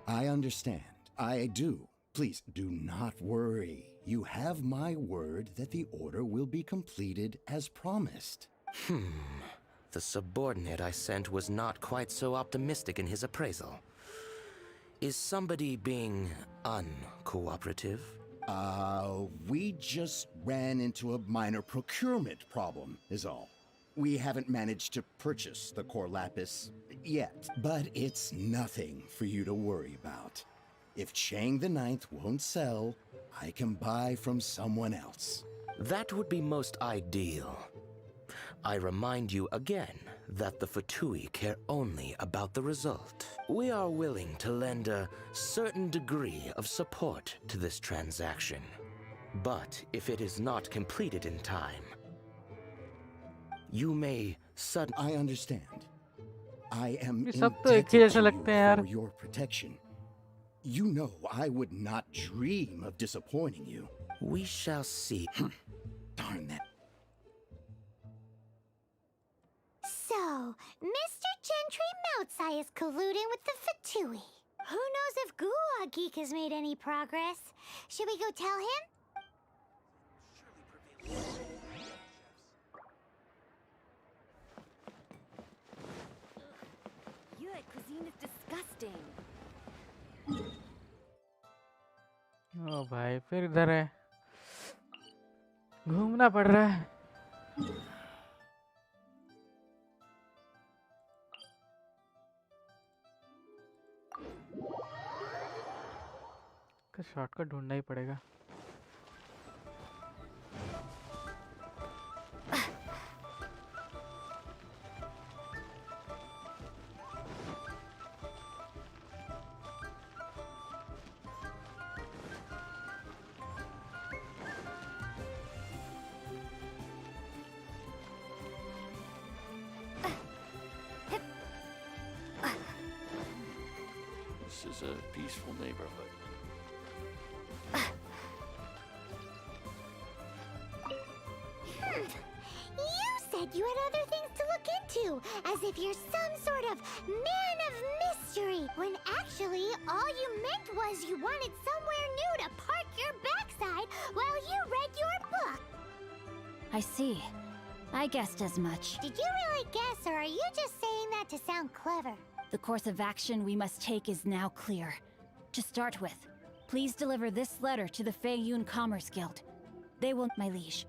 I understand. I do. Please do not worry. You have my word that the order will be completed as promised. The subordinate I sent was not quite so optimistic in his appraisal. Is somebody being uncooperative? We just ran into a minor procurement problem, is all. We haven't managed to purchase the core lapis yet, but it's nothing for you to worry about. If Chang the Ninth won't sell, I can buy from someone else. That would be most ideal. I remind you again that the Fatui care only about the result. We are willing to lend a certain degree of support to this transaction. But if it is not completed in time, you may I understand. I am ये सब तो एक ही जैसे लगते हैं यार। for your protection. You know I would not dream of disappointing you. We shall see. Darn that. So, Mr. Gentry Moutsai is colluding with the Fatui. Who knows if Gua Geek has made any progress? Should we go tell him? ओ भाई फिर इधर है, घूमना पड़ रहा है। का shortcut ढूंढना ही पड़ेगा। This is a peaceful neighborhood. You said you had other things to look into, as if you're some sort of man of mystery, when actually all you meant was you wanted somewhere new to park your backside while you read your book. I see. I guessed as much. Did you really guess, or are you just saying that to sound clever? The course of action we must take is now clear. To start with, please deliver this letter to the Feiyun Commerce Guild. They will, my liege.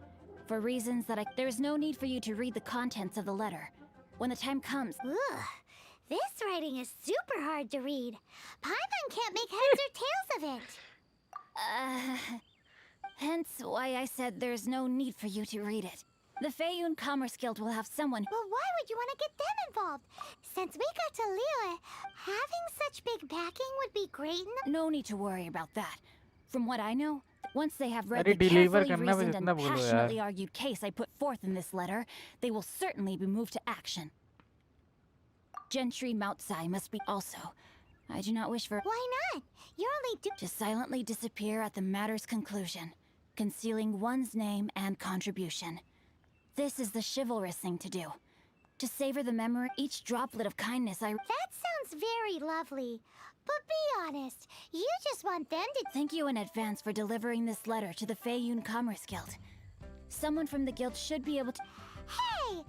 For reasons that there is no need for you to read the contents of the letter. When the time comes... Ugh, this writing is super hard to read. Paimon can't make heads or tails of it. Hence why I said there's no need for you to read it. The Feiyun Commerce Guild will have someone... Well, why would you want to get them involved? Since we got to Liyue, having such big backing would be great. No need to worry about that. From what I know, once they have read अरे the deliver carefully करना भी reasoned and जितना बोलो यार। passionately argued case I put forth in this letter, they will certainly be moved to action. Gentry Moutsai must be also. I do not wish for... Why not? You're only to silently disappear at the matter's conclusion, concealing one's name and contribution. This is the chivalrous thing to do. To savor the memory, each droplet of kindness I... That sounds very lovely. But be honest, you just want them to... Thank you in advance for delivering this letter to the Feiyun Commerce Guild. Someone from the guild should be able to... Hey!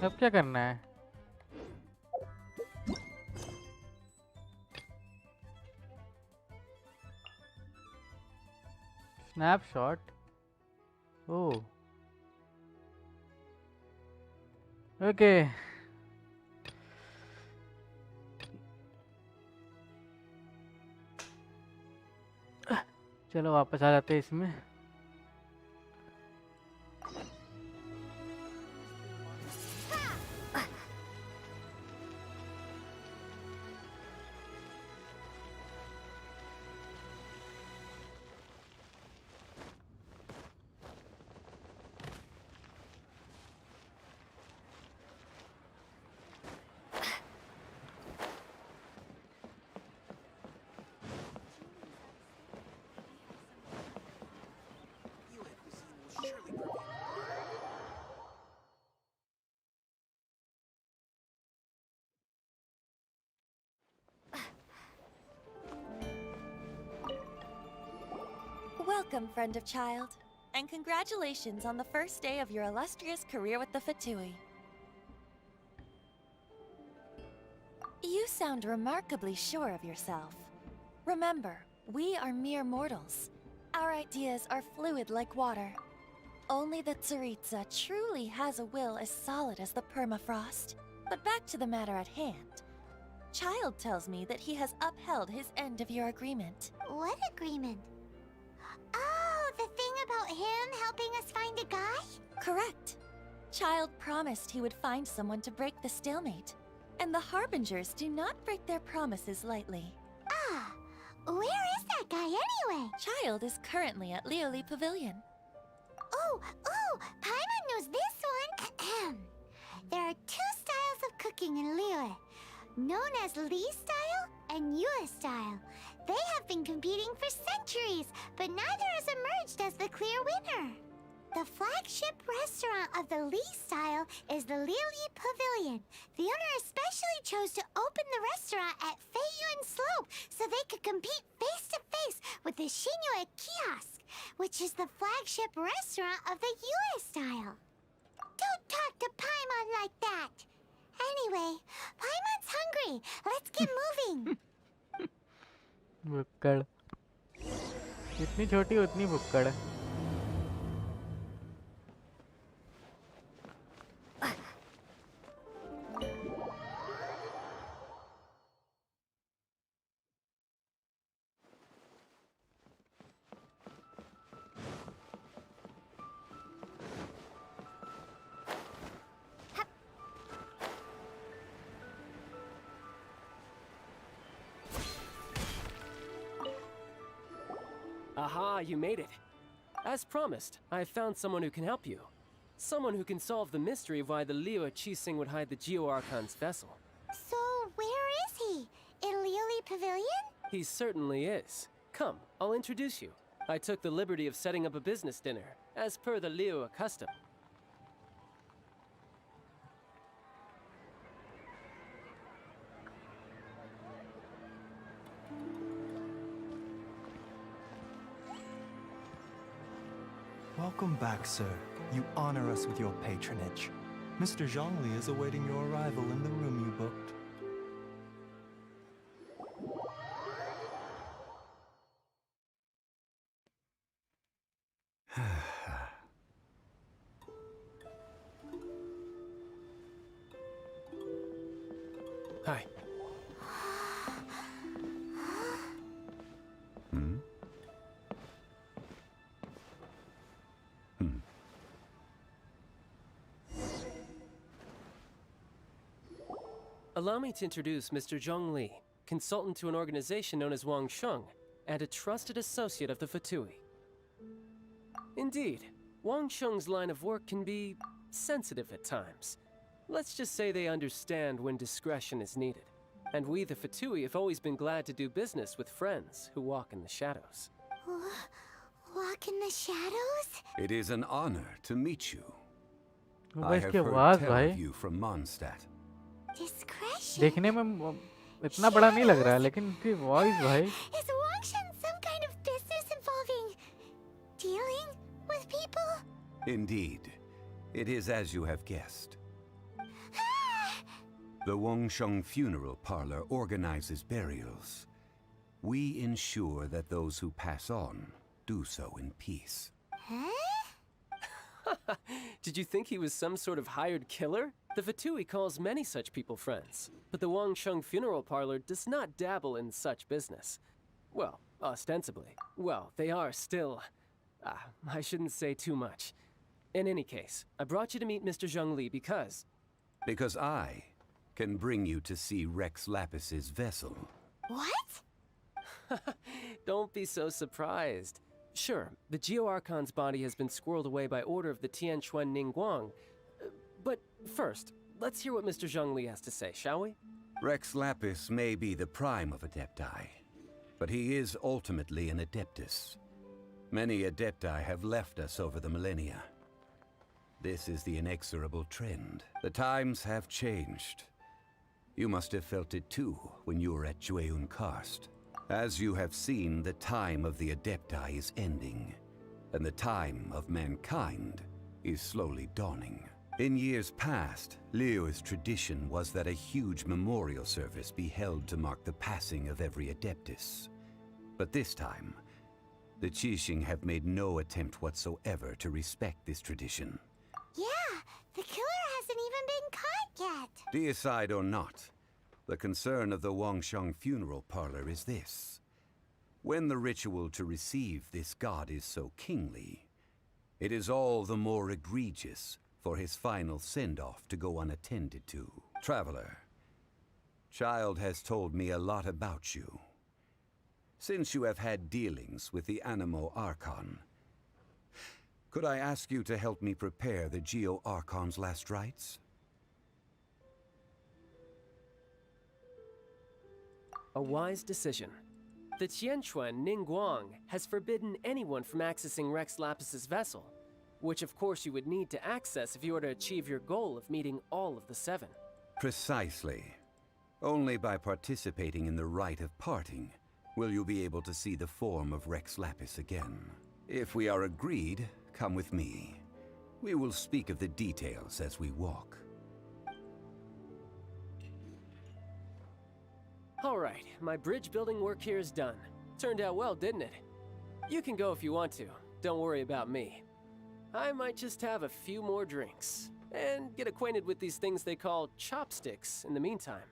अब क्या करना है? Snapshot. Oh. Okay. चलो वापस आ जाते हैं इसमें। Welcome, friend of child, and congratulations on the first day of your illustrious career with the Fatui. You sound remarkably sure of yourself. Remember, we are mere mortals. Our ideas are fluid like water. Only the Tsaritsa truly has a will as solid as the permafrost. But back to the matter at hand. Child tells me that he has upheld his end of your agreement. What agreement? Oh, the thing about him helping us find a guy? Correct. Child promised he would find someone to break the stalemate. And the Harbingers do not break their promises lightly. Ah, where is that guy anyway? Child is currently at Lioli Pavilion. Oh, Paimon knows this one. There are two styles of cooking in Liyue, known as Li style and Yue style. They have been competing for centuries, but neither has emerged as the clear winner. The flagship restaurant of the Lee style is the Lily Pavilion. The owner especially chose to open the restaurant at Feiyun Slope so they could compete face-to-face with the Shinue Kiosk, which is the flagship restaurant of the US style. Don't talk to Paimon like that. Anyway, Paimon's hungry. Let's get moving. भुक्कड़ जितनी छोटी उतनी भुक्कड़ है। Aha, you made it. As promised, I found someone who can help you. Someone who can solve the mystery of why the Liu Qixing would hide the Geo Archon's vessel. So, where is he? In Lily Pavilion? He certainly is. Come, I'll introduce you. I took the liberty of setting up a business dinner, as per the Liu custom. Welcome back, sir. You honor us with your patronage. Mr. Zhongli is awaiting your arrival in the room you booked. Hi. Allow me to introduce Mr. Zhongli, consultant to an organization known as Wang Sheng, and a trusted associate of the Fatui. Indeed, Wang Sheng's line of work can be sensitive at times. Let's just say they understand when discretion is needed. And we, the Fatui, have always been glad to do business with friends who walk in the shadows. Walk in the shadows? It is an honor to meet you. वो I बस have की heard आवाज tell भाई of you from Mondstadt. Discretion? देखने में इतना बड़ा नहीं लग रहा है लेकिन उसकी वॉइस भाई Is Wang Sheng some kind of business involving dealing with people? Indeed, it is as you have guessed. The Wangsheng Funeral Parlor organizes burials. We ensure that those who pass on do so in peace. Huh? Did you think he was some sort of hired killer? The Fatui calls many such people friends, but the Wangsheng Funeral Parlor does not dabble in such business. Well, ostensibly. Well, they are still... I shouldn't say too much. In any case, I brought you to meet Mr. Zhongli because... Because I can bring you to see Rex Lapis's vessel. What? Don't be so surprised. Sure, the Geo Archon's body has been squirreled away by order of the Tianquan Ningguang. But first, let's hear what Mr. Zhongli has to say, shall we? Rex Lapis may be the prime of Adepti, but he is ultimately an Adeptus. Many Adepti have left us over the millennia. This is the inexorable trend. The times have changed. You must have felt it too when you were at Jueyun Karst. As you have seen, the time of the Adepti is ending, and the time of mankind is slowly dawning. In years past, Liu's tradition was that a huge memorial service be held to mark the passing of every Adeptus. But this time, the Qixing have made no attempt whatsoever to respect this tradition. Yeah, the killer hasn't even been caught yet. Deicide or not, the concern of the Wangsheng Funeral Parlor is this. When the ritual to receive this god is so kingly, it is all the more egregious for his final send-off to go unattended to. Traveler, Child has told me a lot about you. Since you have had dealings with the Animo Archon, could I ask you to help me prepare the Geo Archon's last rites? A wise decision. The Tianquan Ningguang has forbidden anyone from accessing Rex Lapis's vessel. which of course you would need to access if you were to achieve your goal of meeting all of the 7. Precisely. Only by participating in the rite of parting will you be able to see the form of Rex Lapis again. If we are agreed, come with me. We will speak of the details as we walk. Alright, my bridge building work here is done. Turned out well, didn't it? You can go if you want to. Don't worry about me. I might just have a few more drinks, and get acquainted with these things they call chopsticks in the meantime.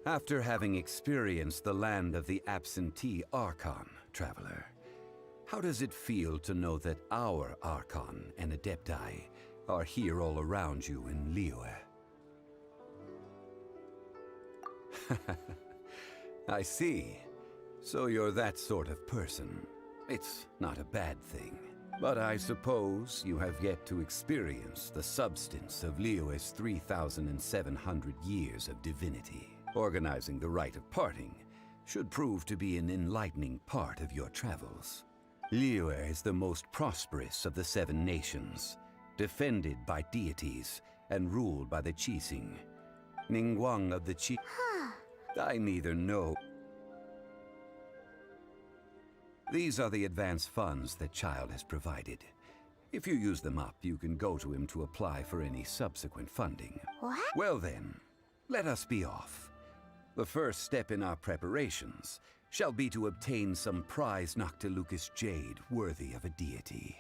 After having experienced the land of the absentee Archon, traveler, how does it feel to know that our Archon and Adepti are here all around you in Liyue? I see. So you're that sort of person. It's not a bad thing. But I suppose you have yet to experience the substance of Liyue's 3,700 years of divinity. Organizing the rite of parting should prove to be an enlightening part of your travels. Liyue is the most prosperous of the 7 nations, defended by deities and ruled by the Qixing. Ningguang of the Qi... I neither know... These are the advance funds that Child has provided. If you use them up, you can go to him to apply for any subsequent funding. What? Well then, let us be off. The first step in our preparations shall be to obtain some prized Noctilucous jade worthy of a deity.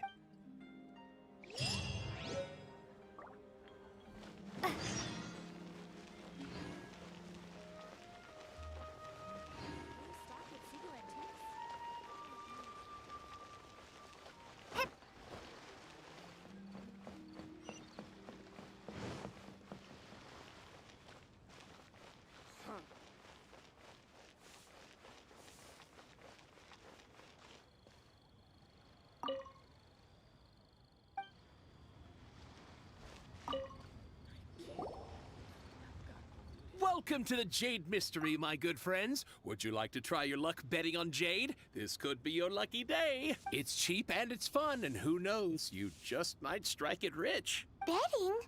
Welcome to the Jade Mystery, my good friends. Would you like to try your luck betting on Jade? This could be your lucky day. It's cheap and it's fun, and who knows, you just might strike it rich. Betting?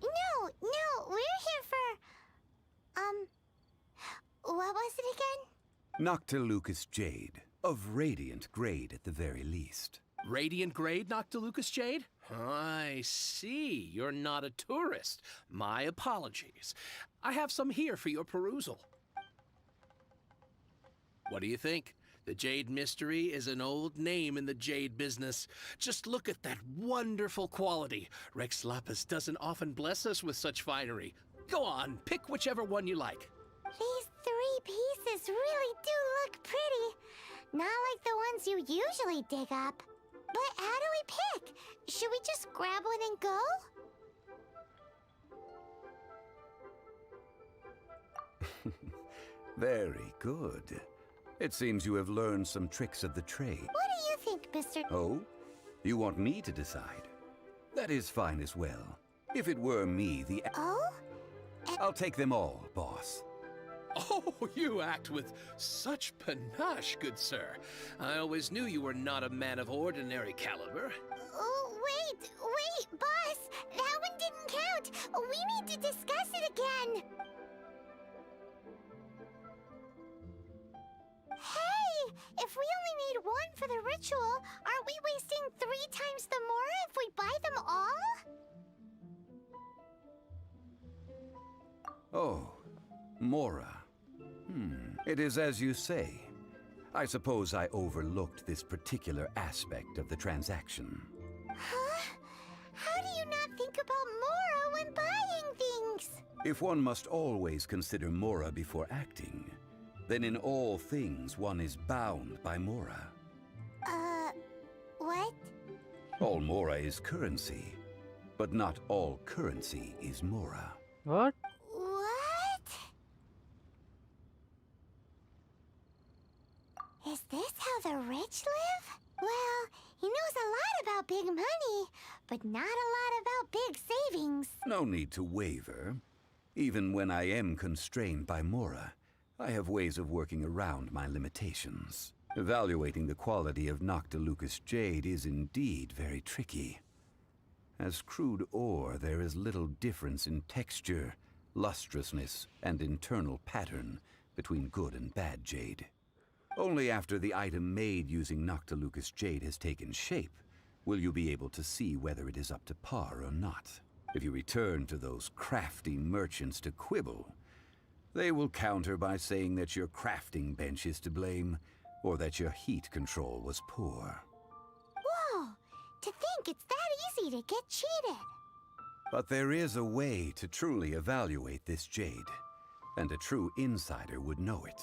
No, we're here for... What was it again? Noctilucous jade, of radiant grade at the very least. Radiant grade Noctilucous jade? I see. You're not a tourist. My apologies. I have some here for your perusal. What do you think? The Jade Mystery is an old name in the jade business. Just look at that wonderful quality. Rex Lapis doesn't often bless us with such finery. Go on, pick whichever one you like. These 3 pieces really do look pretty. Not like the ones you usually dig up. But how do we pick? Should we just grab one and go? Very good. It seems you have learned some tricks of the trade. What do you think, Mr. Oh? You want me to decide? That is fine as well. If it were me, Oh? I'll take them all, boss. Oh, you act with such panache, good sir. I always knew you were not a man of ordinary caliber. Oh, wait, boss! That one didn't count! We need to discuss it again! Hey! If we only need 1 for the ritual, aren't we wasting 3 times the Mora if we buy them all? Oh, Mora. It is as you say. I suppose I overlooked this particular aspect of the transaction. Huh? How do you not think about Mora when buying things? If one must always consider Mora before acting, then in all things one is bound by Mora. What? All Mora is currency, but not all currency is Mora. What? Is this how the the rich live? Well, he knows a lot about big money, but not a lot about big savings. No need to waver. Even when I am constrained by Mora, I have ways of working around my limitations. Evaluating the quality of Noctilucous jade is indeed very tricky. As crude ore, there is little difference in texture, lustrousness, and internal pattern between good and bad jade. Only after the item made using Noctilucous jade has taken shape will you be able to see whether it is up to par or not. If you return to those crafty merchants to quibble, they will counter by saying that your crafting bench is to blame, or that your heat control was poor. Whoa! To think it's that easy to get cheated. But there is a way to truly evaluate this jade, and a true insider would know it.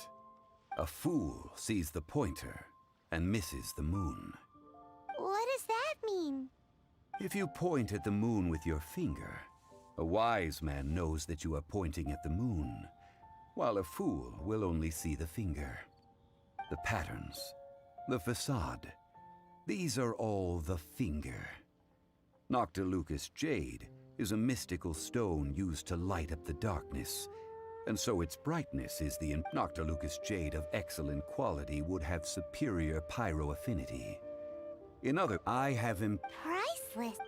A fool sees the pointer and misses the moon. What does that mean? If you point at the moon with your finger, a wise man knows that you are pointing at the moon, while a fool will only see the finger. The patterns, the facade, these are all the finger. Noctilucous jade is a mystical stone used to light up the darkness, and so its brightness is the Noctilucous jade of excellent quality would have superior pyro affinity. In other, I have Priceless.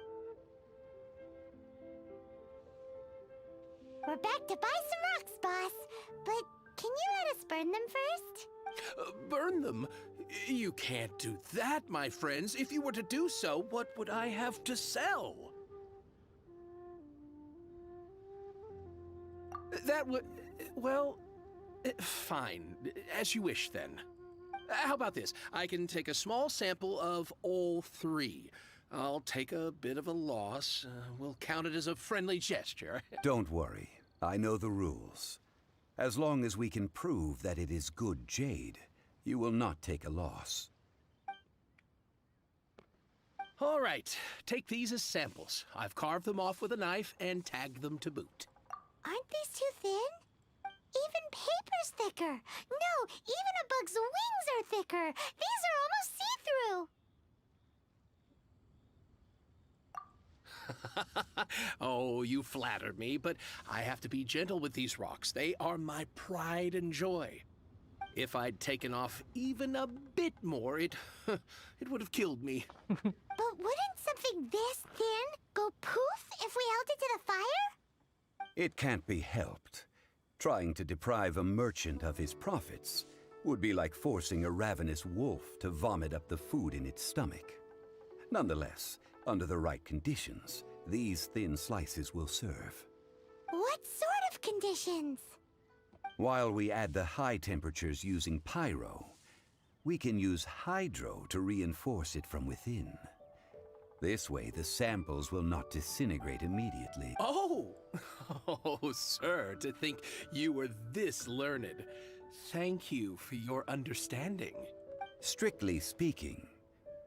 We're back to buy some rocks, boss. But can you let us burn them first? Burn them? You can't do that, my friends. If you were to do so, what would I have to sell? That would... well... fine. As you wish, then. How about this? I can take a small sample of all three. I'll take a bit of a loss. We'll count it as a friendly gesture. Don't worry. I know the rules. As long as we can prove that it is good jade, you will not take a loss. All right. Take these as samples. I've carved them off with a knife and tagged them to boot. Aren't these too thin? Even paper's thicker. No, even a bug's wings are thicker. These are almost see-through. Oh, you flatter me, but I have to be gentle with these rocks. They are my pride and joy. If I'd taken off even a bit more, it would have killed me. But wouldn't something this thin go poof if we held it to the fire? It can't be helped. Trying to deprive a merchant of his profits would be like forcing a ravenous wolf to vomit up the food in its stomach. Nonetheless, under the right conditions, these thin slices will serve. What sort of conditions? While we add the high temperatures using pyro, we can use hydro to reinforce it from within. This way, the samples will not disintegrate immediately. Oh! Oh, sir, to think you were this learned. Thank you for your understanding. Strictly speaking,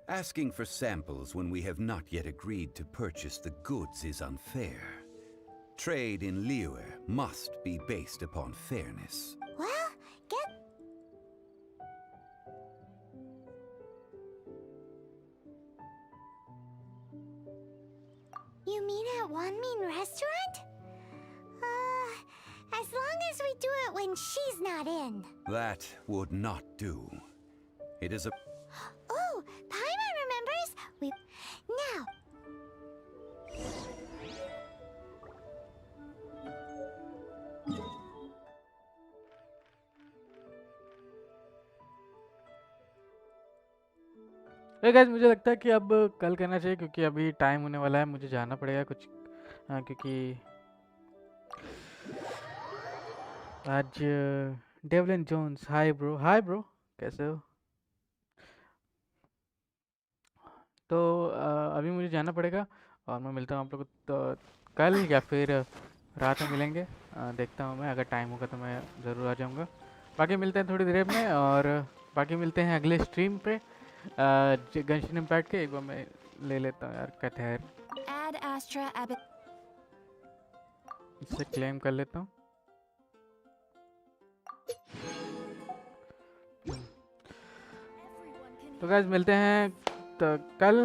asking for samples when we have not yet agreed to purchase the goods is unfair. Trade in Liyue must be based upon fairness. Well, You mean at Wanmin Restaurant? As long as we do it when she's not in. That would not do. It is a... Oh, Paimon remembers. We... Now. Guys मुझे लगता है कि अब कल करना चाहिए क्योंकि अभी टाइम होने वाला है, मुझे जाना पड़ेगा कुछ क्योंकि आज डेवलिन जोन्स, हाय ब्रो कैसे हो? तो अभी मुझे जाना पड़ेगा और मैं मिलता हूँ आप लोग तो कल या फिर रात में मिलेंगे। देखता हूँ मैं, अगर टाइम होगा तो मैं ज़रूर आ जाऊँगा। बाकी मिलते हैं थोड़ी देर में और बाकी मिलते हैं अगले स्ट्रीम पे। गंशिन इम्पैक्ट के एक बार मैं ले लेता हूँ यार कथेर, इससे क्लेम कर लेता हूँ। तो गाइस मिलते हैं तो कल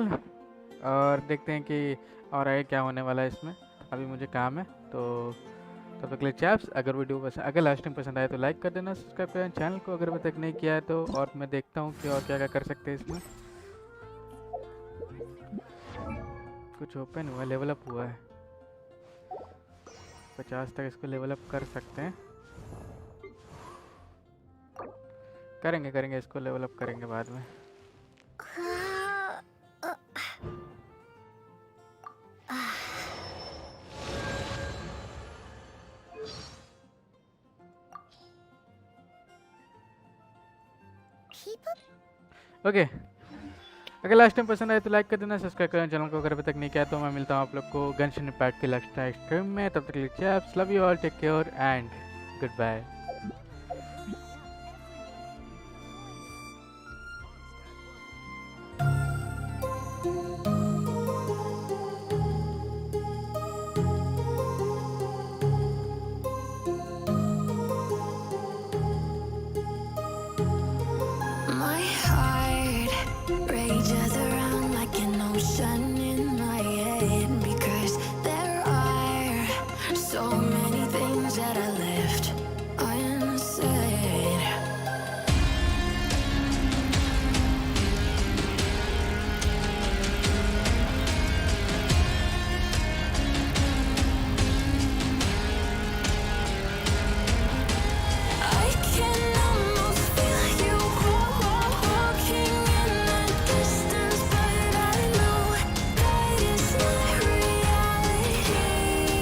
और देखते हैं कि और आगे क्या होने वाला है इसमें। अभी मुझे काम है तो तब तक के लिए चैप्स, अगर वीडियो पसंद, अगर लास्ट टाइम पसंद आए तो लाइक कर देना, सब्सक्राइब करें चैनल को अगर अभी तक नहीं किया है तो, और मैं देखता हूँ कि और क्या क्या कर सकते हैं इसमें। कुछ ओपन हुआ, लेवल अप हुआ है, 50 तक इसको लेवल अप कर सकते हैं। करेंगे इसको लेवल अप करेंगे बाद में। ओके अगर लास्ट टाइम पसंद आए तो लाइक कर देना, सब्सक्राइब करना चैनल को अगर अभी तक नहीं किया तो मैं मिलता हूँ आप लोग को गेंशिन इम्पैक्ट के नेक्स्ट स्ट्रीम में। तब तक के लिए chaps, love you all, take care and good bye.